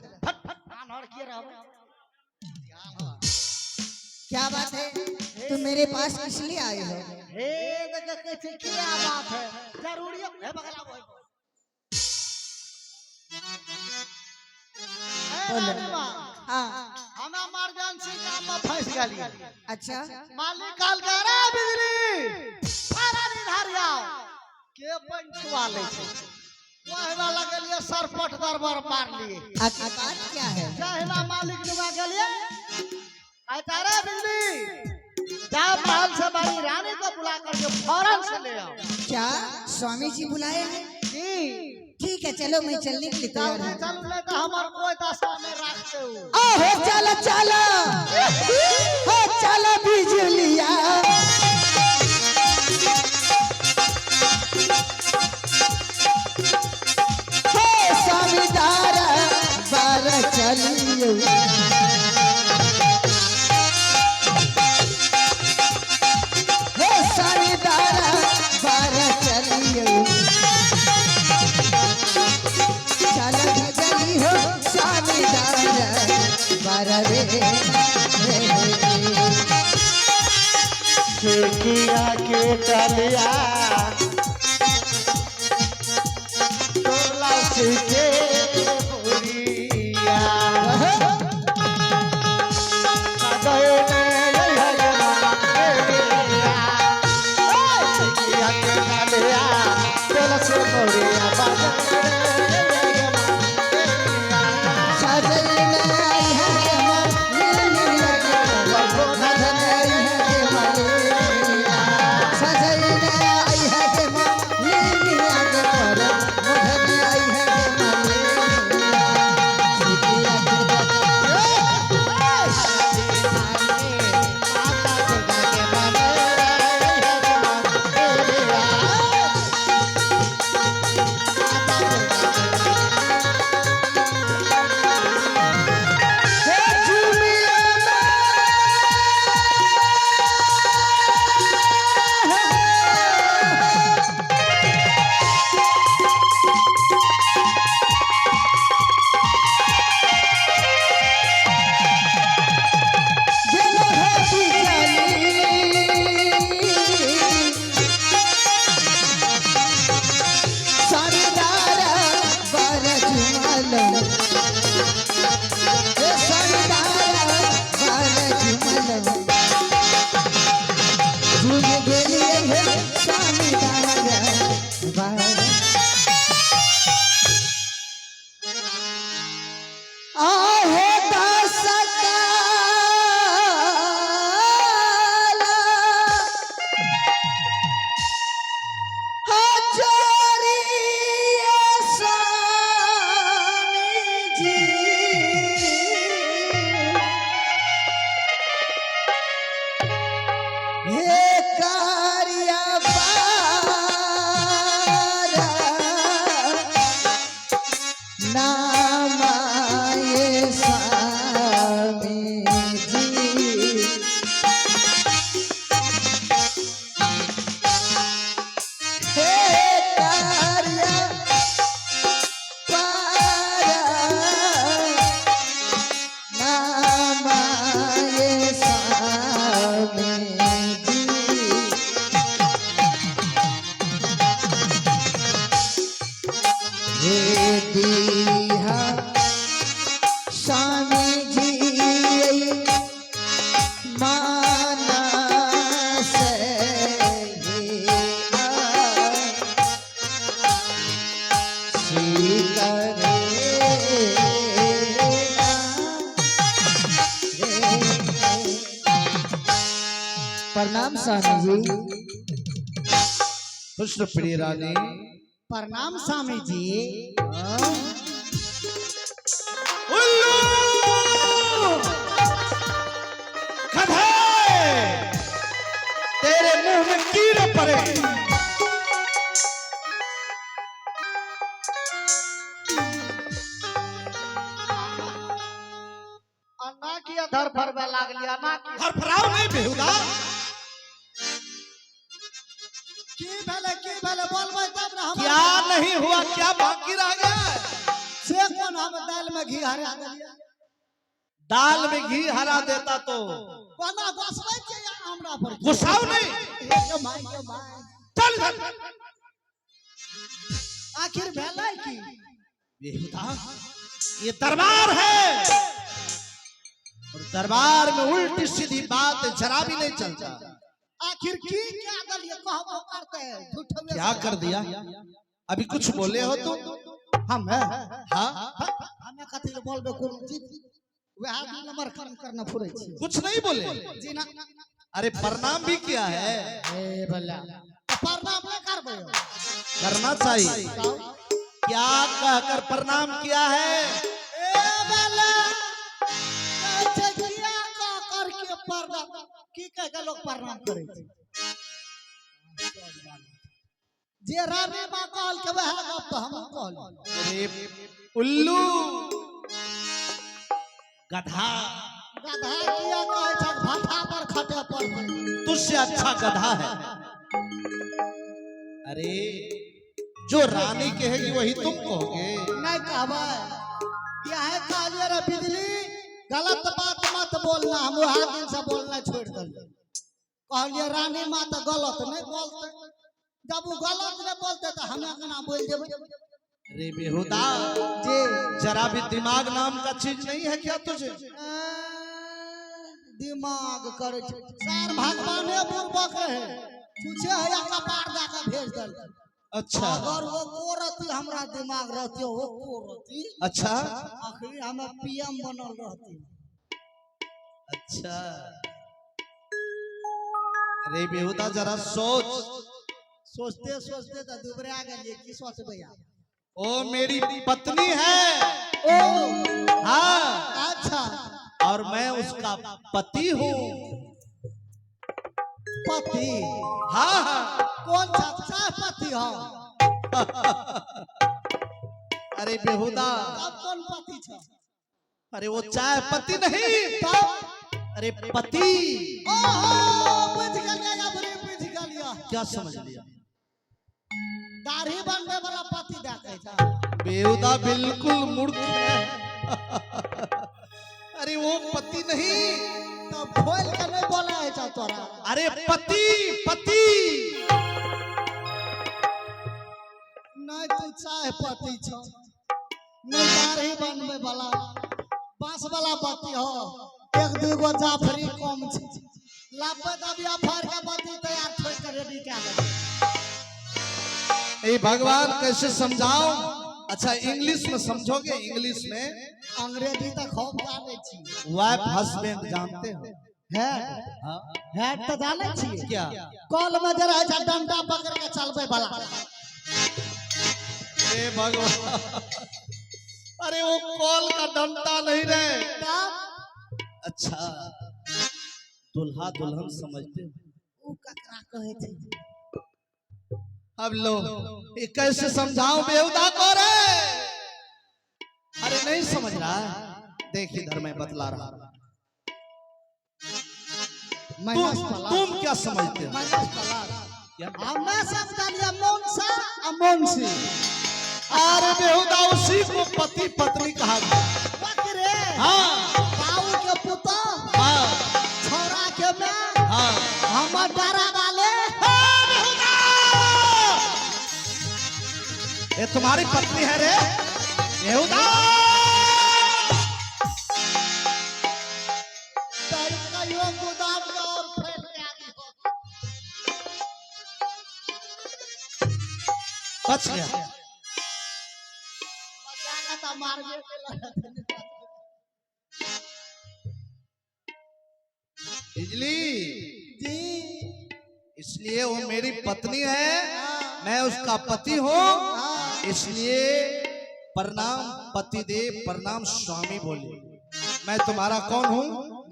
आनर के रहबे। क्या बात है तुम मेरे पास किस लिए आए हो हे देख के छै क्या बात है जरूरी है बगला बोल। बोलो। हाँ हम इमरजेंसी काम में फंस गेली। अच्छा मालिक काल के रे बिजली सारा निर्धारिया के पंचवा ले छै वहना लगलिए सरपट दरबार मार लिए। आपकी बात क्या है जहना मालिक नुआ गेलिए आई तारे बिजली जा महल से बड़ी रानी को बुला करके फौरन से ले आओ। क्या स्वामी जी बुलाए हैं जी ठीक है चलो मैं चलने के लिए तैयार हूँ चल ले तो हमर कोई दशा में रखते हो। ओहो चलो चलो हो चलो बिजलिया हे स्वामीदारा बार चलियो हे स्वामीदारा बार चलियो चलो बिजली हो स्वामीदारा बार रे किया के टलिया तोला के पुरिया सदय ने किया के टलिया तोला से पुरिया सजैना आई है प्रणाम स्वामी जी। कृष्ण प्रिय रानी। प्रणाम स्वामी जी। तेरे मुंह में कीड़े पड़े। अन्ना की अधर फरबे लागली अन्ना की फरफराओ नहीं बेहुदा। की भेले बोलबै तब ना हम क्या नहीं हुआ, क्या बाकी रह गया? से कोन हम दाल में घी हरा देलिए। दाल में घी हरा देता तो कोना गोसबै छै या हमरा पर गुस्साओ नहीं। के माय चल इधर। आखिर भेलै की? बेहुदा, ये दरबार है और दरबार में उल्टी सीधी बात जरा भी नहीं चलता। आखिर की क्या गलिए कहबो करते झूठ में क्या कर दिया? अभी कुछ बोले हो तुम? हम हाँ, हमें कथि ले बोलबे कोन चीज वह आदमी नंबर करना फुरै छी कुछ नहीं बोले। जी ना। अरे प्रणाम भी किया है, ए भला प्रणाम न करबे करना चाहिए। क्या कहकर प्रणाम किया है? ए भला कहै छै किया का करके प्रणाम की कह के लोग प्रणाम करे छै। जे रानी बा कहल के वह गप तो हम कहल। अरे उल्लू, गधा, गधा किया कहै छै भाठा पर खटे पर तुझसे अच्छा गधा है। अरे जो रानी कहेगी वही तुम कहोगे। नहीं कहबे यह कहलिए रे बिजली गलत बात मत बोलना। हम वह दिन से बोलना छोड़ दिए। कहलिए रानी माँ तो गलत नहीं बोलते, जब वो गलत नहीं बोलते तो हमें केना बोल देबे। अरे बेहुदा, जी जरा भी दिमाग नाम का चीज नहीं है क्या तुझे? दिमाग करे छै सर भगवाने बुर्बक रहे पूछे है या कपार जाकर भेज दल। अच्छा अगर वो कोरती हमरा दिमाग रहती वो कोरती अच्छा आखिर हमें पीएम बनल रहती। अच्छा। अरे बेहुदा जरा सोच। सोचते सोचते तो दुबरे आ गए की सोचबे यार। ओ मेरी पत्नी है। ओ हाँ, अच्छा और मैं उसका पति हूँ। पति? हाँ हाँ। कौन सा पति हो? अरे बेहुदा, अब कौन पति छ? अरे वो चाय पति नहीं, तब अरे पति। ओहो बुझ गलिया या बुरी बुझ गलिया। क्या समझ लिया? दाढ़ी बनने वाला पति देखे छ। बेहुदा बिल्कुल मूर्ख है। अरे वो पति नहीं, तो खोल के नहीं बोला है छ तोरा। अरे पति पति। नहीं तू चाय पति छ, नहीं दाढ़ी बनने वाला बांस वाला पति हो। एक दूगो जाफरी कम छ। लापे दबिया फाड़ के पति तैयार छोड़ के रेडी कर दे। ए भगवान कैसे समझाऊं? अच्छा इंग्लिश में समझोगे? इंग्लिश में अंग्रेजी तक खूब जाने छी। वाइफ हस्बैंड जानते हो? हेड हाँ? हेड तो जाने छी। क्या? कॉल में जरा ऐसा डंडा पकड़ के चलबे वाला। ए भगवान, अरे वो कॉल का डंडा नहीं रे। अच्छा दुल्हा दुल्हन समझते हो? ऊ ककरा कहे छै? अब लो ये कैसे समझाऊं बेहुदा को रे? अरे नहीं समझ रहा है? देख इधर मैं बतला रहा हूं। तुम क्या समझते हो? क्या? हमें समझलिए मोनसा आ मोनसी। अरे बेहुदा उसी को पति पत्नी कहा गया। बकरे हाँ बाऊ के पुता हाँ छोरा के मैं हाँ। हम डरा वाले। ये तुम्हारी पत्नी है रे बेहुदा। कहियो गोदाम का और फैल के आदमी हो। बच गया। बचा के तो मारबे केला। बिजली जी इसलिए वो मेरी पत्नी है, मैं उसका पति हूँ, इसलिए प्रणाम पतिदेव, प्रणाम स्वामी बोले। मैं तुम्हारा कौन हूँ?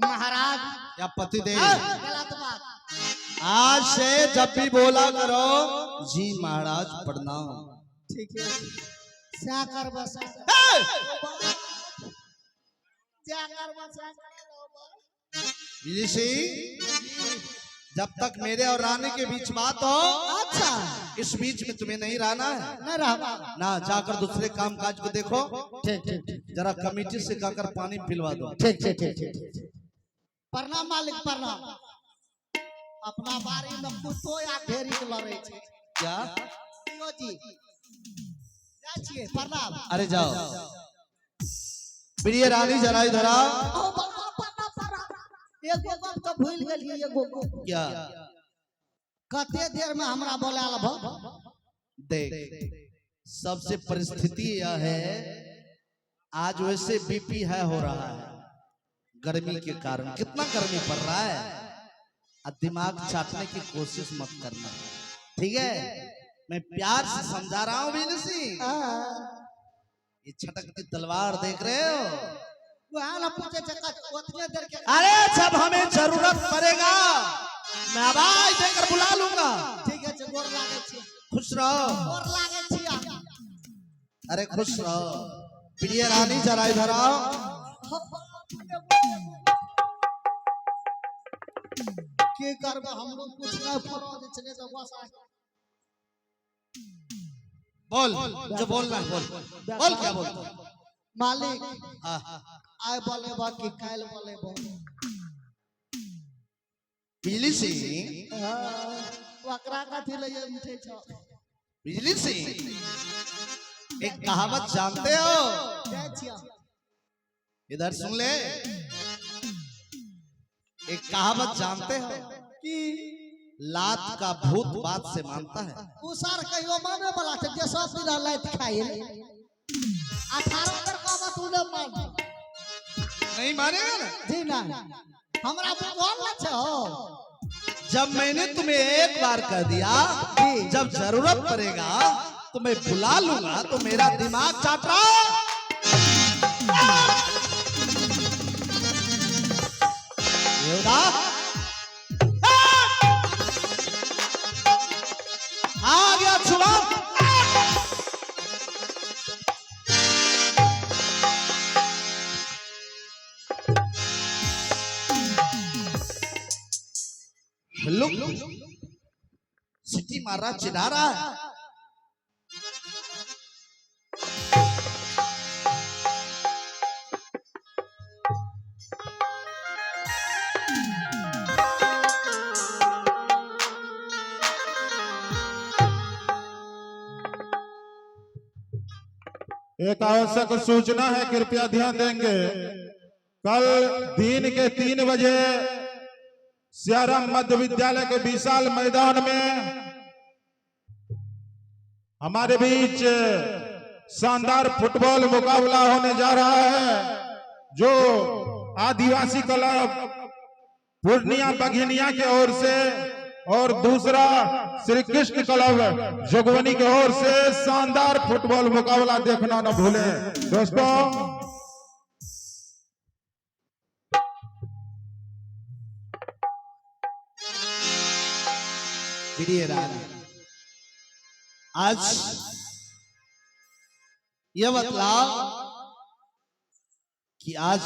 महाराज या पतिदेव? गलत बात। आज से जब भी बोला करो जी महाराज प्रणाम। ठीक है, क्या कर बसा जब तक मेरे और रानी के बीच बात हो, अच्छा इस बीच में तुम्हें नहीं रहना है नहीं रहा ना। जाकर दूसरे काम काज को देखो। ठीक ठीक ठीक जरा कमेटी से कहकर पानी पिलवा दो। ठीक ठीक ठीक ठीक। प्रणाम मालिक प्रणाम। अपना बारी में कुत्तो या ढेरी के लड़े छे क्या यो जी जा छिए प्रणाम। अरे जाओ प्रिय रानी जरा इधर आओ। ओ बाबा प्रणाम प्रणाम। एगो गप तो भूल गेलिए, एगो गप। क्या? कते देर में हमरा बोलाल भ? देख, सबसे परिस्थिति यह है, आज वैसे बीपी है हो रहा है गर्मी के कारण। कितना गर्मी पड़ रहा है, दिमाग चाटने की कोशिश मत करना, ठीक है? मैं प्यार से समझा रहा हूँ बीन सिंह। ये छटकती तलवार देख रहे हो? वहां ना पूछे उतने देर के। अरे जब हमें जरूरत पड़ेगा मैं आवाज देकर बुला लूंगा। ठीक है, गोर लागे छी। खुश रहो। गोर लागे छी। अरे खुश रहो। प्रिय रानी जरा इधर आओ। के करबे हम लोग कुछ नहीं फरो दे चले तो बस बोल जो बोलना है बोल। बोल क्या बोलता है? मालिक हाँ। आय बोले बा कि काल बोले बा। बिजली सिंह, वकरा का थी ले उठे छ। बिजली सिंह, एक कहावत जानते हो? जा छिया इधर सुन ले। एक कहावत जानते हो कि लात का भूत बात से मानता है। उसार कहियो माने वाला छे जे सब दिन लाइत खाए 18 कर का बात उले मान नहीं मानेगा ना? जी ना हमरा बुझल न छ। जब मैंने तुम्हें एक बार कह दिया जब जरूरत पड़ेगा तो मैं बुला लूंगा, तो मेरा दिमाग चाट रहा। आ गया छुआ। हेलो, सिटी मार रहा, चिढ़ा रहा है। एक आवश्यक सूचना है, कृपया ध्यान देंगे। कल दिन के 3 बजे सियाराम मध्य विद्यालय के विशाल मैदान में हमारे बीच शानदार फुटबॉल मुकाबला होने जा रहा है, जो आदिवासी क्लब पूर्णिया बघिनिया की ओर से और दूसरा श्री कृष्ण क्लब जोगवनी की ओर से शानदार फुटबॉल मुकाबला देखना न भूलें दोस्तों। आज यह बतलाओ कि आज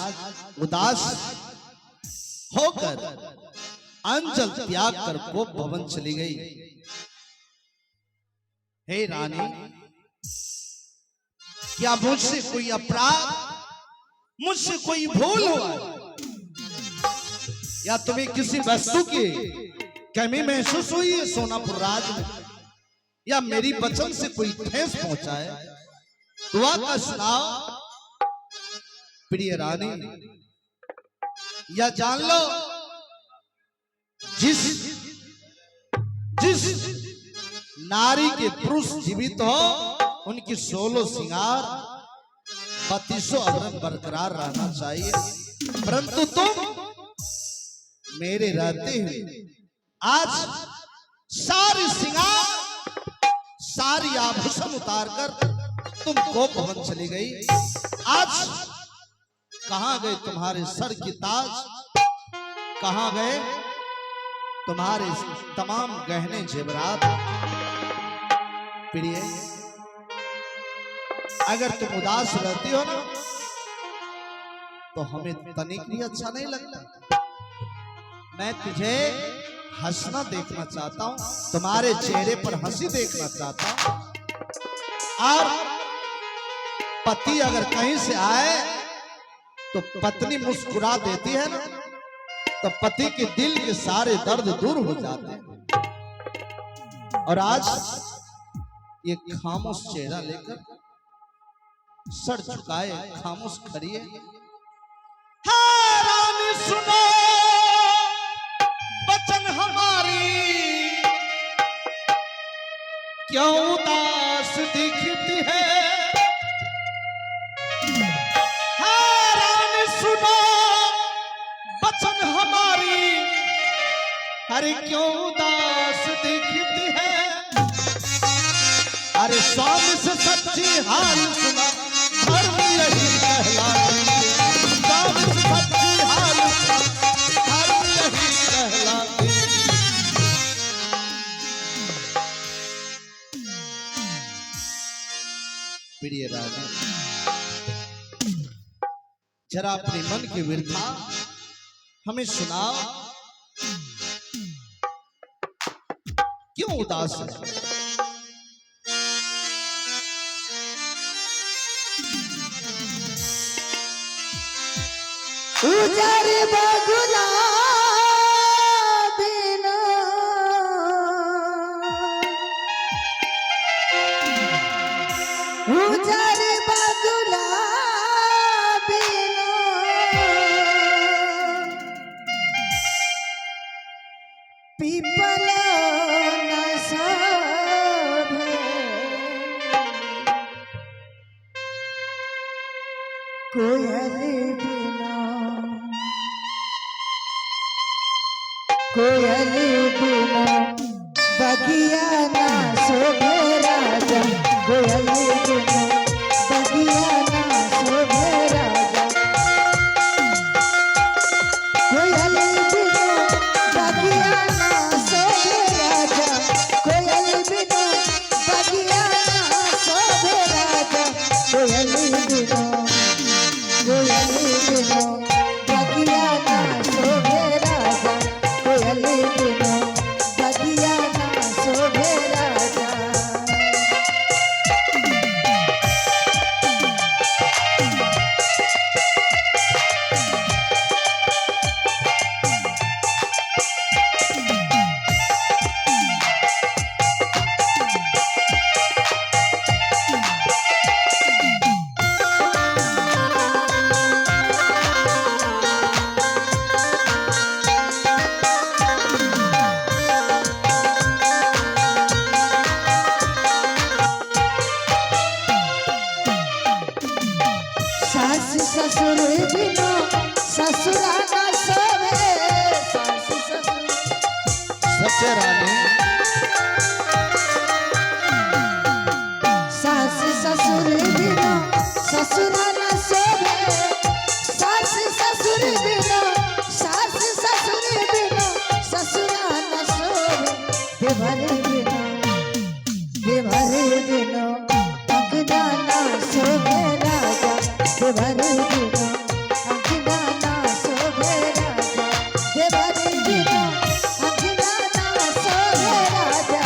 उदास होकर अंचल त्याग कर को भवन चली गई। हे रानी, क्या मुझसे कोई अपराध, मुझसे कोई भूल हुआ, या तुम्हें किसी वस्तु की कमी महसूस हुई है सोनापुर राज में, या मेरी वचन से कोई ठेस पहुंचा है? दुआ का सुनाओ प्रिय रानी। या जान लो, जिस नारी के पुरुष जीवित हो उनकी 16 श्रृंगार 32 अवरण बरकरार रहना चाहिए, परंतु तुम मेरे रहते हुए आज सारी श्रृंगार सारी आभूषण उतारकर तुम गोप भवन चली गई। आज कहां गए तुम्हारे सर की ताज, कहां गए तुम्हारे तमाम गहने जेवरात। प्रिय, अगर तुम उदास रहती हो ना तो हमें तनिक भी अच्छा नहीं लगता। मैं तुझे हंसना देखना चाहता हूं, तुम्हारे चेहरे पर हंसी देखना चाहता हूं। और पति अगर कहीं से आए तो पत्नी मुस्कुरा देती है ना, तो पति के दिल के सारे दर्द दूर हो जाते हैं। और आज ये खामोश चेहरा लेकर सर झुकाए खामोश खड़ी है। हाँ रानी सुनो बचन हमारी, क्यों उदास दिखती है। हाँ रानी सुनो बचन हमारी, अरे क्यों उदास दिखती है। अरे स्वामी से सच्ची हाल सुना, धर्म यही कहलाती है। स्वामी से सच्ची हाल सुना, धर्म यही कहलाती है। प्रिय राजा, जरा अपने मन की व्यथा हमें सुनाओ, क्यों उदास है। उजर बगुला बिना उजर बगुला बिना पीपल न शोभे कोयल बिना कोयल बिना बगिया ना शोभे राजा, कोयल बिना बगिया ना शोभे राजा। कोयल बिना बगिया ना शोभे राजा, कोयल बिना बगिया ना शोभे राजा। कोयल बिना कोयल बिना बगिया ना शोभे राजा, कोयल बिना बगिया ना शोभे राजा। सास ससुर बिना ससुरा ना शोभे, सास ससुर सच्चे रानी, सास ससुर बिना ससुरा ना शोभे, सास ससुर बिना सास ससुर बिना ससुरा ना शोभे। देवर बिना अंगना ना शोभे राजा, देवर बिना अंगना ना शोभे राजा, देवर बिना अंगना ना शोभे राजा।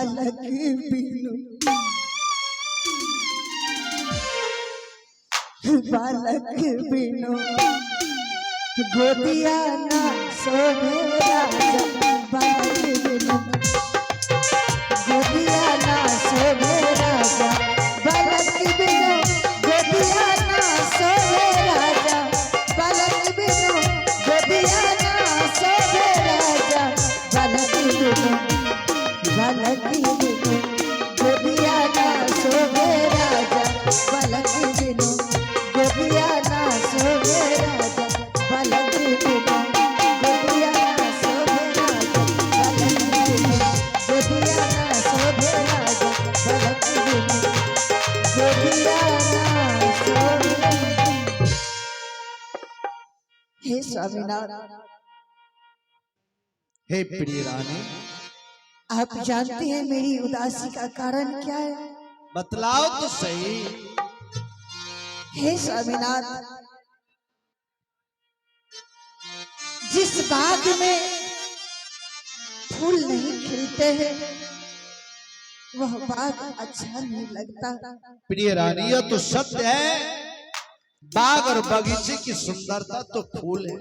बालक बिनु बालक बिनु गोदिया ना सोहे राजा बालक बिनु गोदिया ना सोहे राजा बालक बिनु गोदिया ना सोहे राजा बालक बिनु गोदिया ना सोहे राजा बालक बिनु बालक बिनु गोदिया ना सोहे राजा बालक बिनु गोदिया ना सोहे राजा बालक बिनु गोदिया ना सोहे राजा बालक बिनु गोदिया ना सोहे राजा बालक बिनु गोदिया ना सोहे। हे स्वामीनाथ, हे प्रिय रानी, आप जानते हैं मेरी उदासी का कारण क्या है? बतलाओ तो सही। हे स्वामीनाथ, जिस बाग में फूल नहीं खिलते हैं वह बाग अच्छा नहीं लगता। प्रिय रानी, यह तो सत्य है। बाग और बगीचे की सुंदरता तो फूल है।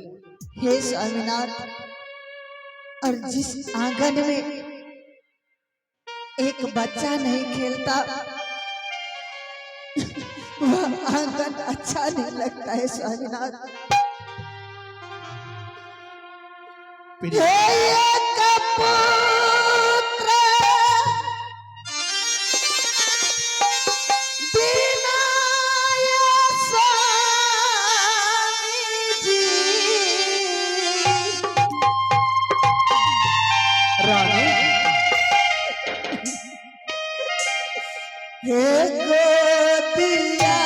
हे स्वामीनाथ, और जिस आंगन में एक बच्चा नहीं खेलता वह आंगन अच्छा नहीं लगता है स्वामीनाथ। प्रिय हे एक पुत्र बिना ये स्वामी जी रानी, हे गोदिया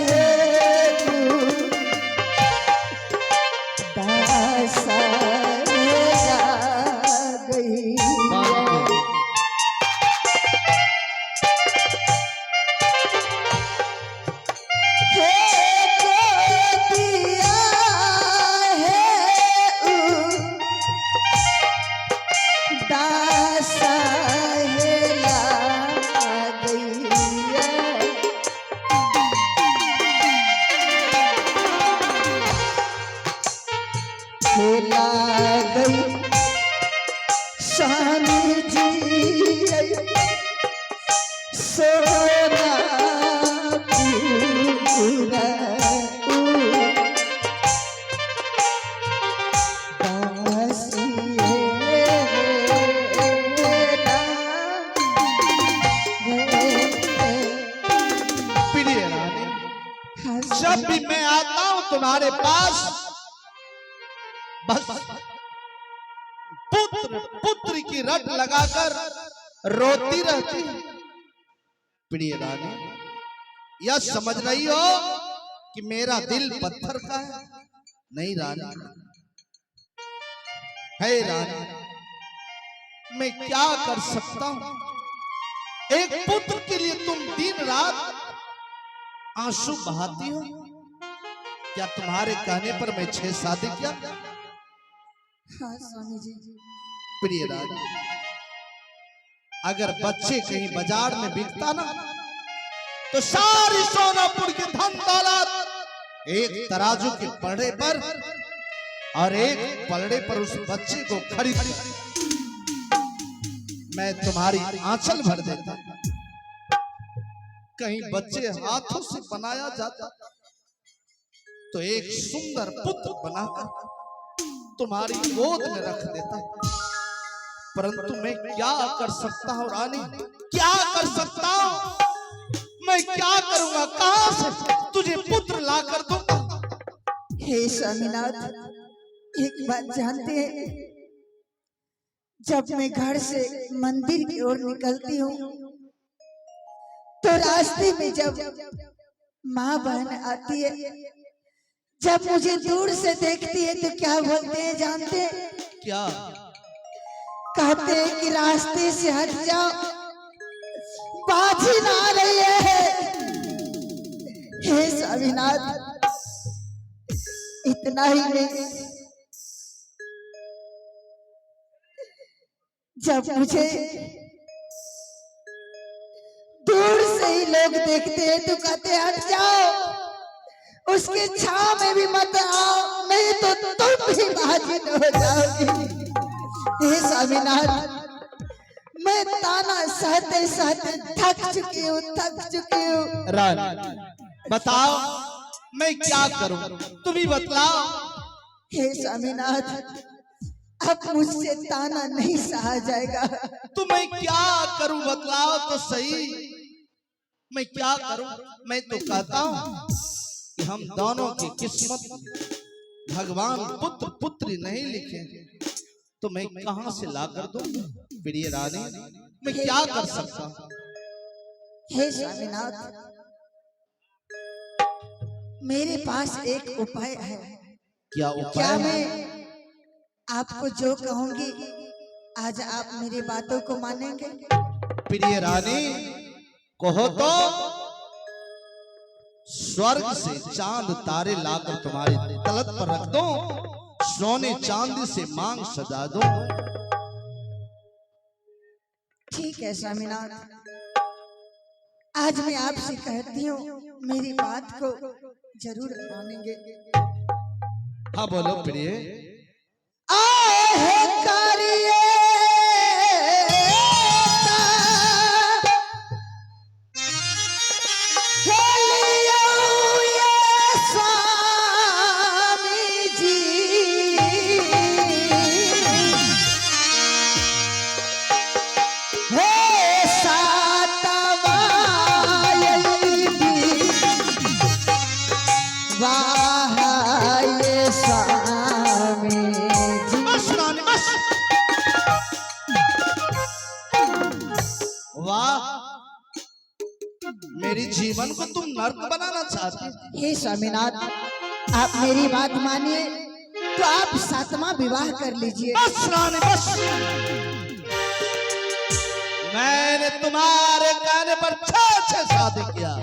हे दासा जा गई हे गोदिया हे दासा हेला गई हेला गई स्वामी जी सोना पूरा दासी प्रिय रानी, जब भी मैं आता हूं तुम्हारे पास बस पुत्र पुत्र की रट लगाकर रोती रहती है। प्रिय रानी, यह समझ रही हो कि मेरा दिल पत्थर का है? नहीं रानी, है रानी, मैं क्या कर सकता हूं? एक पुत्र के लिए तुम दिन रात आंसू बहाती हो। क्या तुम्हारे कहने पर मैं 6 शादी किया? हाँ स्वामी जी। प्रिय रानी, अगर बच्चे कहीं बाजार में बिकता ना तो सारी सोनापुर की धन दौलत एक तराजू के पलड़े पर और एक पलड़े पर उस बच्चे को खरीद मैं तुम्हारी आंचल भर देता। कहीं बच्चे हाथों से बनाया जाता तो एक सुंदर पुत्र बनाकर तुम्हारी गोद में रख देता। परंतु मैं क्या कर सकता हूँ रानी, क्या कर सकता हूँ? मैं क्या करूंगा? कहां से तुझे पुत्र ला कर दूंगा? हे स्वामीनाथ, एक बात जानते हैं, जब मैं घर से मंदिर की ओर निकलती हूँ तो रास्ते में जब माँ बहन आती है, जब मुझे दूर से देखती है तो क्या बोलते हैं जानते हैं? क्या कहते हैं कि रास्ते से हट जाओ, बाजी ना आ रही है। हे स्वामीनाथ, इतना ही नहीं, जब मुझे लोग देखते हैं तो कहते हैं हट जाओ, उसके छाव में भी मत आओ, नहीं तो तुम भी बाजित हो जाओगी। हे स्वामीनाथ, मैं ताना सहते सहते थक चुकी हूँ। रानी बताओ मैं क्या करूं, तुम ही बतलाओ। हे स्वामीनाथ, अब मुझसे ताना नहीं सहा जाएगा। तो मैं क्या करूं बतलाओ तो सही, मैं क्या करूं। मैं तो कहता हूं कि हम दोनों की किस्मत भगवान पुत्र पुत्री नहीं लिखे, तो मैं कहां से ला कर दूं। प्रिय रानी मैं क्या कर सकता हूं। हे स्वामीनाथ, मेरे पास एक उपाय है। क्या क्या उपाय है? मैं आपको जो कहूंगी आज आप मेरी बातों को मानेंगे? प्रिय रानी कहो तो स्वर्ग से चांद तारे लाकर तुम्हारे तलत पर रख दो, सोने चांदी से मांग सजा दो। ठीक है स्वामीनाथ, आज मैं आपसे कहती हूँ मेरी बात को जरूर मानेंगे। हाँ बोलो प्रिय। आहे करिए मेरी जीवन को तुम नर्क बनाना चाहती। हे स्वामीनाथ, आप मेरी बात मानिए तो आप 7वां विवाह कर लीजिए। बस रानी बस, मैंने तुम्हारे कहने पर 6 शादी किया,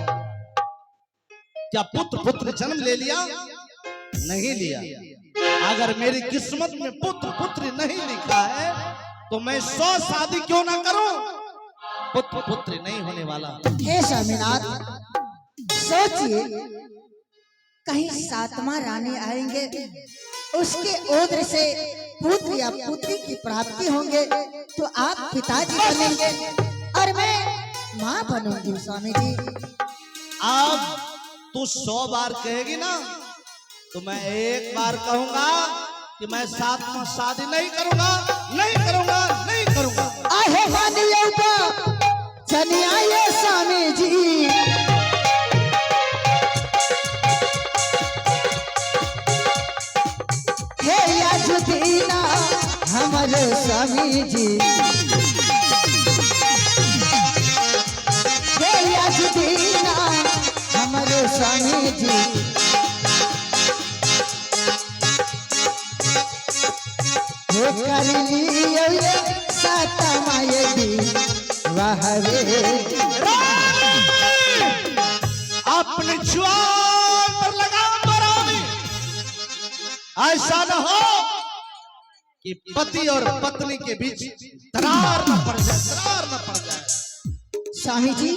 क्या पुत्र पुत्र जन्म ले लिया? नहीं लिया। अगर मेरी किस्मत में पुत्र पुत्री नहीं लिखा है तो मैं 100 शादी क्यों ना करूं, पुत्र पुत्री नहीं होने वाला। हे स्वामीनाथ, सोचिए कहीं 7वां रानी आएंगे, उसके ओद्र से पुत्र या पुत्री की प्राप्ति होंगे तो आप पिताजी बनेंगे और मैं माँ बनूंगी। स्वामी जी अब तू 100 बार कहेगी ना तो मैं एक बार कहूंगा कि मैं 7वां शादी नहीं करूंगा, नहीं करूंगा, नहीं करूंगा। आहे मानिए तो चलिए ये स्वामी जी, हे याजुदीना हमारे स्वामी जी, हे याजुदीना हमारे स्वामी जी, हे कर लियो ये 7वां यदि अपने जुआन पर लगाम बरानी, ऐसा न हो कि पति और पत्नी के बीच दरार न पड़ जाए, दरार न पड़ जाए। स्वामी जी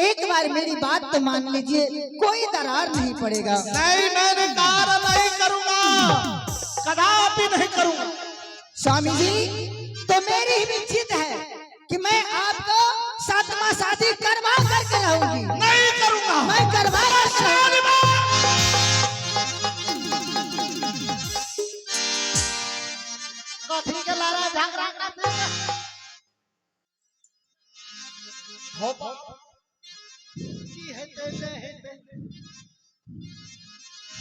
एक बार मेरी बात तो मान लीजिए, कोई दरार नहीं पड़ेगा। नहीं, मैंने कहा नहीं करूंगा, कदापि नहीं करूंगा। स्वामी जी तो मेरी भी जिद है कि मैं आपको 7वां शादी करवा करके रहूंगी। नहीं करूंगा, मैं करवा करके रहूंगी। कथी के लारा झगड़ा करते हो की हेते ने हेते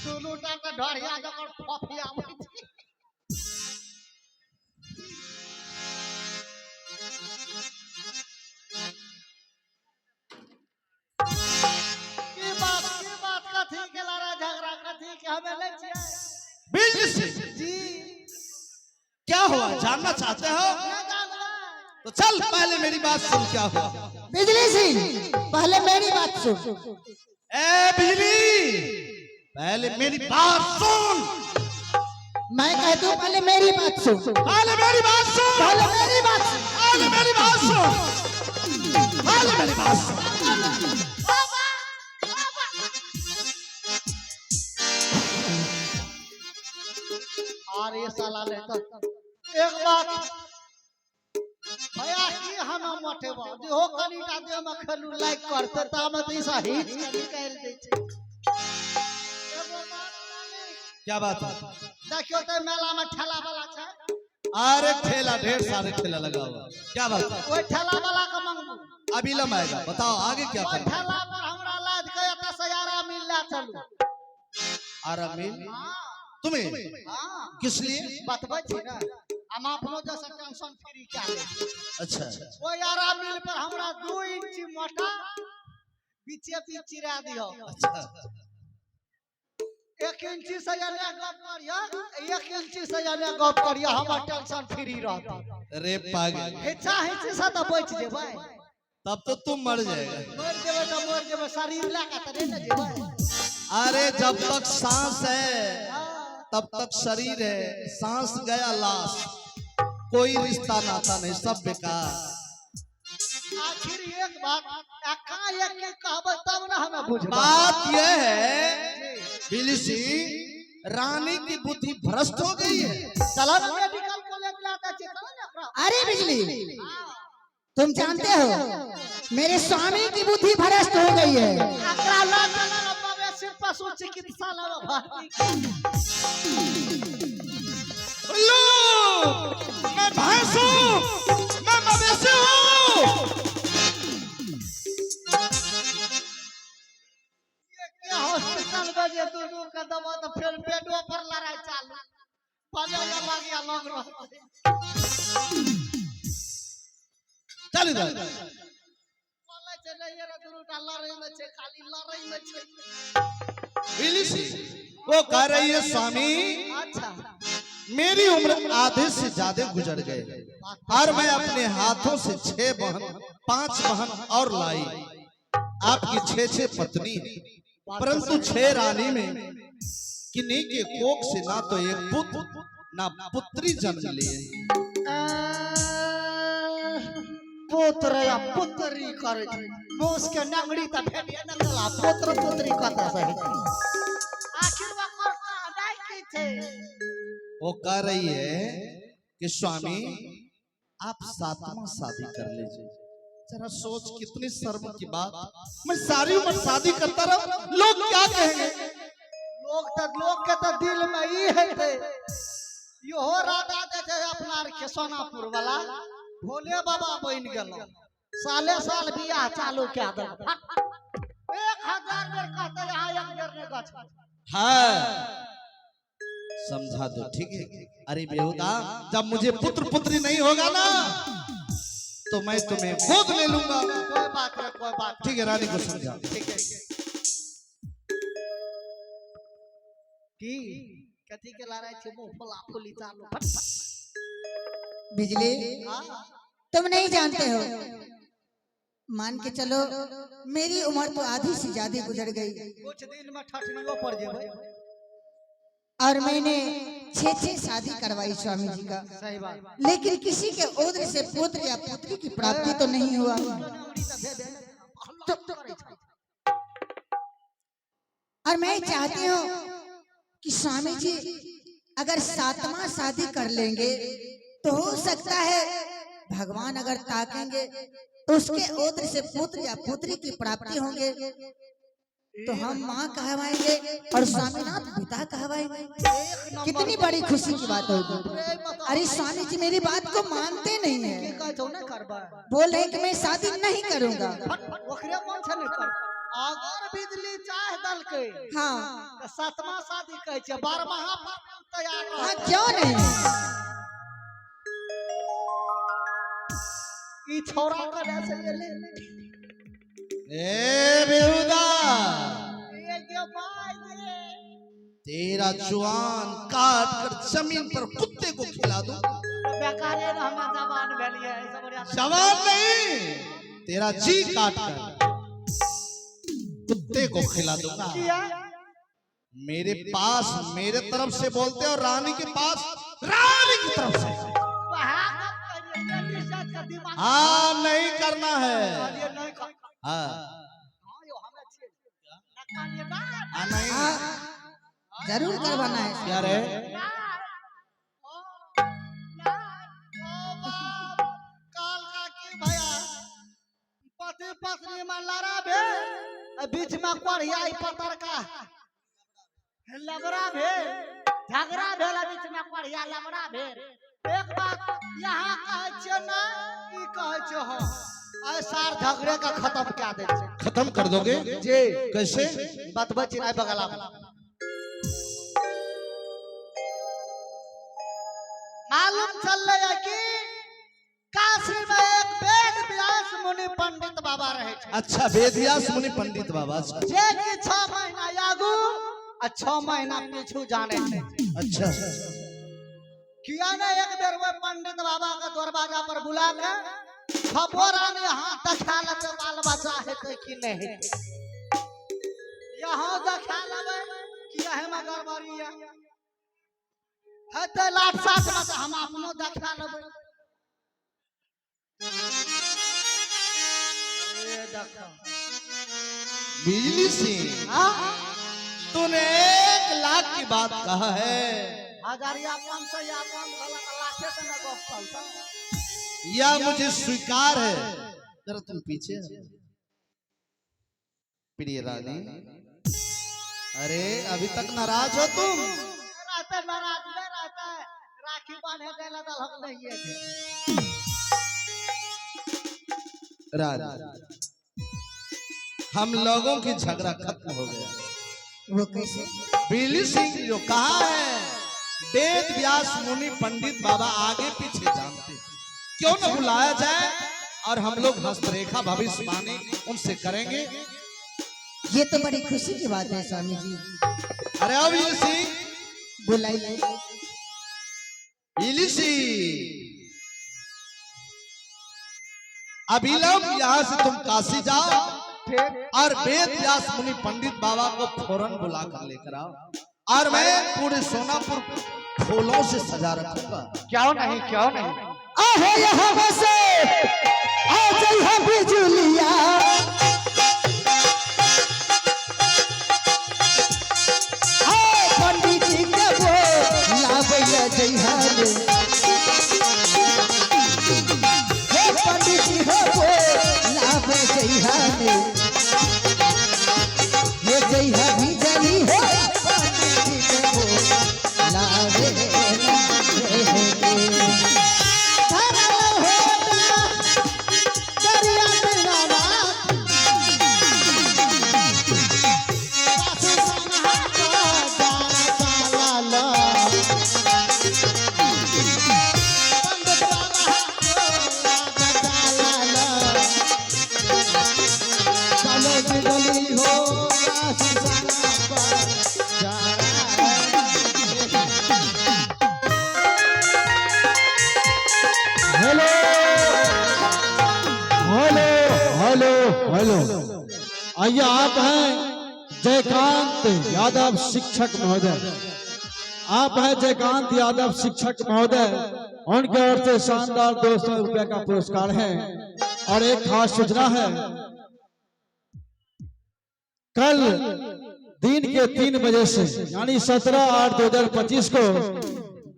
दुनू टा के ढड़िया जकर फफिया आबै छी। की बात कथी के लारा झगड़ा कथी के हमें ले छियै? बिल्कुल जी क्या हुआ जानना चाहते हो? ना जानना तो चल पहले मेरी बात सुन, क्या हुआ। बिजली सिंह पहले मेरी बात सुन। ए बिजली, पहले मेरी बात सुन। मैं कहता हूँ पहले मेरी बात सुन। पहले मेरी बात सुन, पहले मेरी बात सुन। पहले मेरी बात सुन। ले मेरी बात। बाबा, बाबा। अरे साला ले तो एक बात भैया की हम मोटे बा जे हो कनीटा दे में खलू लाइक करते त हम तो ऐसा हिच निकाल दे छे। एगो बात मानी, क्या बात है? देखियो तो मेला में ठेला वाला छे, अरे ठेला ढेर सारे ठेला लगा हुआ। क्या बात है? ओई ठेला वाला का मंगू अभी लम आएगा, बताओ आगे क्या ओई करें? ठेला पर हमरा लाद के एता सयारा मिल ला चलू। आरामीन हां तुम्हें हां किस लिए? बतबै छी ना हम अपनो जैसा टेंशन फ्री क्या ले। अच्छा ओ यारा मिल पर हमरा 2 इंच मोटा बीचे बीच चिरा दियो। अच्छा 1 इंच से जाने गप करिया, 1 इंच से जाने गप करिया, हम टेंशन फ्री रहता। अरे पागल, हिचा हिची से तो बच जेबै, तब तो तुम मर जाएगा। मर जेबै तो मर जेबै, शरीर लागा त नहीं न जेबै। अरे जब तक सांस है हाँ, तब तक शरीर है, सांस गया लाश, कोई रिश्ता नाता नहीं, सब बेकार। आखिर एक बात एकाएक के कहबै तब ना हमें बुझबा। बात यह है बिलिसी, रानी की बुद्धि भ्रष्ट हो गई है। चलो ना मेडिकल कॉलेज लाता छे चलो ना अपना। अरे बिजली, तुम जानते हो मेरे स्वामी की बुद्धि भ्रष्ट हो गई है। एकरा ला चलो ना मवेशी पशु चिकित्सालय में भर्ती कर। लो, मैं भैंस हूँ, मैं मवेशी हूँ। ये हॉस्पिटल में जे दोनों का दवा तो फिर बेडो पर लड़ाई चालू, पले लग गया लग रहते। चल इधर। पले चले ये दोनों का लड़ाई में छे, खाली लड़ाई में छे। बिलिसी वो कह रही है स्वामी अच्छा मेरी उम्र आधे से ज्यादा गुजर गए और मैं अपने हाथों से 6 बहन 5 बहन और लाई। आपकी 6 पत्नी है, परंतु 6 रानी में किन्हीं के कोख से ना तो एक पुत्र ना पुत्री जन्म लिए। पुत्र या पुत्री करे मोस के नंगड़ी त भेलिए न गला पुत्र पुत्री कता सही। आखिर वकर का अदाई की थे। वो कह रही है कि स्वामी आप 7वां शादी कर लीजिए। जरा सोच, कितनी शर्म की बात, मैं सारी उम्र शादी करता रहूं, लोग क्या कहेंगे? लोग के तो दिल में ही है थे। यो राधा देखे अपना के सोनापुर वाला भोले बाबा बन गेल, साले साल बियाह चालू क्या दे। 1000 बेर कहते यहाँ 1 बेर ने गछ। हाँ समझा दो, ठीक है। अरे बेहुदा, जब मुझे पुत्र पुत्री नहीं होगा ना तो मैं तुम्हें गोद ले लूंगा। कोई बात नहीं, कोई बात ठीक है, रानी को समझा। ठीक है। की कथी के लड़ाई छे मुंह फुला फुली चालू। बिजली, हां तुम नहीं जानते हो, मान के चलो मेरी उम्र तो आधी से ज्यादा गुजर गई कुछ दिन में ठठनियो पड़ जेबै। और मैंने 6 शादी करवाई स्वामी जी का, सही बात। लेकिन किसी के ओद्र से पुत्र या पुत्री की प्राप्ति तो नहीं हुआ। और मैं चाहती हूँ कि स्वामी जी अगर 7वां शादी कर लेंगे तो हो सकता है भगवान अगर ताकेंगे तो उसके ओद्र से पुत्र या पुत्री की प्राप्ति होंगे तो हम माँ कहवाएंगे और स्वामीनाथ पिता कहवाएंगे। कितनी बड़ी खुशी की बात होगी। अरे स्वामी जी मेरी बात को मानते नहीं है, बोल रहे कि मैं शादी नहीं करूंगा। अगर बिजली चाह दल के हाँ तो 7वां शादी कहे छे, 12वां तैयार रह। हाँ क्यों नहीं। ई छोरा करे से ले ए बेहुदा, ये के भाई ये तेरा जुआन काट कर जमीन पर कुत्ते को खिला दूं। बेकारे ना हम जवान भेलिए ऐसा बढ़िया सवाल नहीं, तेरा जी काट कर कुत्ते को खिला दूंगा। किया मेरे पास मेरे तरफ से बोलते और रानी के पास रानी की तरफ से। वहां करिए पंचायत का दिमाग हाँ नहीं करना है। ये नहीं खा हाँ हाँ यो हमें छे ना कालिए ना नहीं हाँ, जरूर करवाना है। क्या रे काल का की भैया पति पत्नी में लड़ा भे बीच में कोढ़िया पतर का लबड़ा भे झगड़ा भेला बीच में कोढ़िया लबड़ा भे एक बात यहाँ कहे छे ना ई कहे छे हो ऐसा झगड़े का खत्म क्या दे छे खत्म कर दोगे जी कैसे? बतबा चिनाई बगला में मालूम चल रहा है कि काशी में एक वेद व्यास मुनि पंडित बाबा रहे छे अच्छा वेदव्यास मुनि पंडित बाबा। अच्छा जे कि 6 महीना आगू आ 6 महीना पीछू जाने छे अच्छा किया ने एक बेर वो पंडित बाबा का दरवाजा पर बुला के खबर आने हाथ देखा लेते बाल बच्चा हेते कि नहीं हेते यहाँ देखा लेबे कि है मगर बरिया हेते लाट साथ में तो हम अपनो देखा लेबे ये देखो बिजली सिंह हां तूने 1 लाख की बात कहा है। हजारिया 500 या 5 वाला लाखे से ना गप चलता या मुझे स्वीकार है। जरा तुम पीछे प्रिय रानी। अरे अभी तक नाराज हो तुम? रहते नाराज में रहता है राखी बांधे देला तो हम नहीं है रानी हम लोगों की झगड़ा खत्म हो गया। वो कैसे? बिजली सिंह जो कहा है वेद व्यास मुनि पंडित बाबा आगे पीछे जानते, क्यों न बुलाया जाए और हम लोग हस्तरेखा भविष्यवाणी उनसे करेंगे। ये तो बड़ी खुशी की बात है स्वामी जी। अरे अब बिजली सिंह, बुलाइए। बिजली सिंह अभिलव यहाँ से तुम काशी जाओ और वेद व्यास मुनि पंडित बाबा को फौरन बुला कर लेकर आओ और मैं पूरे सोनापुर फूलों से सजा रखूंगा। क्यों नहीं आहे यहाँ से आ जइहा बिजुलिया आ पंडित जी के वो लावैया जइहा रे हे पंडित जी हो वो लावे जइहा रे ये जइहा बिजली हो पंडित जी के वो लावे हेलो, आइए आप हैं जयकांत यादव शिक्षक महोदय। आप हैं जयकांत यादव शिक्षक महोदय। उनके ओर से शानदार 200 रुपए का पुरस्कार है। और एक खास सूचना है, कल दिन के 3 बजे से यानी 17/8/2025 को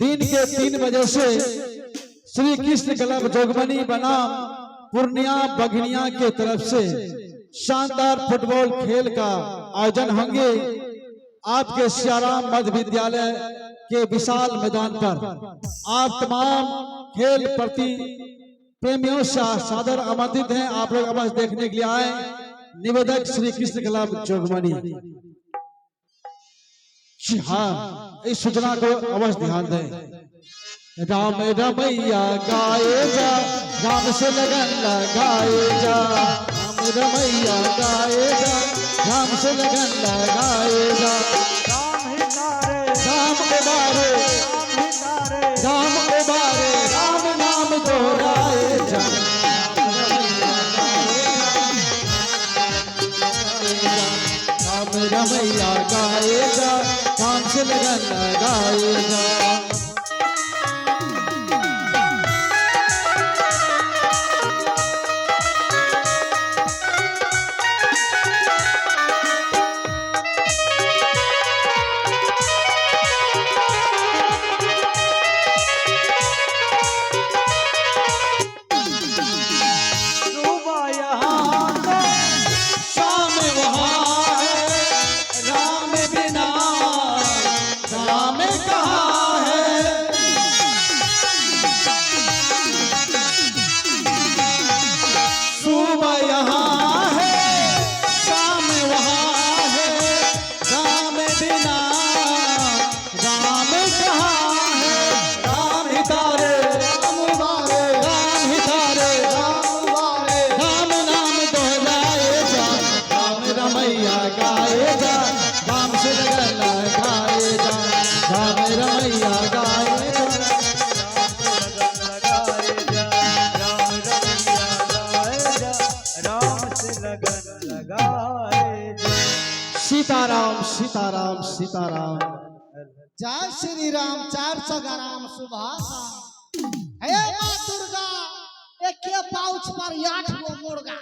दिन के 3 बजे से श्री कृष्ण क्लब जोगबनी बनाम पूर्णिया बघनिया के तरफ से शानदार फुटबॉल खेल का आयोजन होंगे आपके सियाराम मध्य विद्यालय के विशाल मैदान पर। आप तमाम खेल प्रति प्रेमियों से सादर आमंत्रित हैं। आप लोग अवश्य देखने के लिए आए। निवेदक श्री कृष्ण क्लब जोगबनी। हाँ, इस सूचना को अवश्य ध्यान दें। राम रमैया गाए जा, राम से लगन लगाए जा। राम रमैया गाए जा, राम से लगन लगाए जा। राम उबारे, राम उबारे, राम नाम दोहराए जा। राम रमैया गाए जा, राम से लगन लगाए जा। सीताराम सीताराम सीताराम। जय श्री राम 400 ग्राम सुबह। हे माँ दुर्गा, एक पाउच पर 8 गो मुर्गा।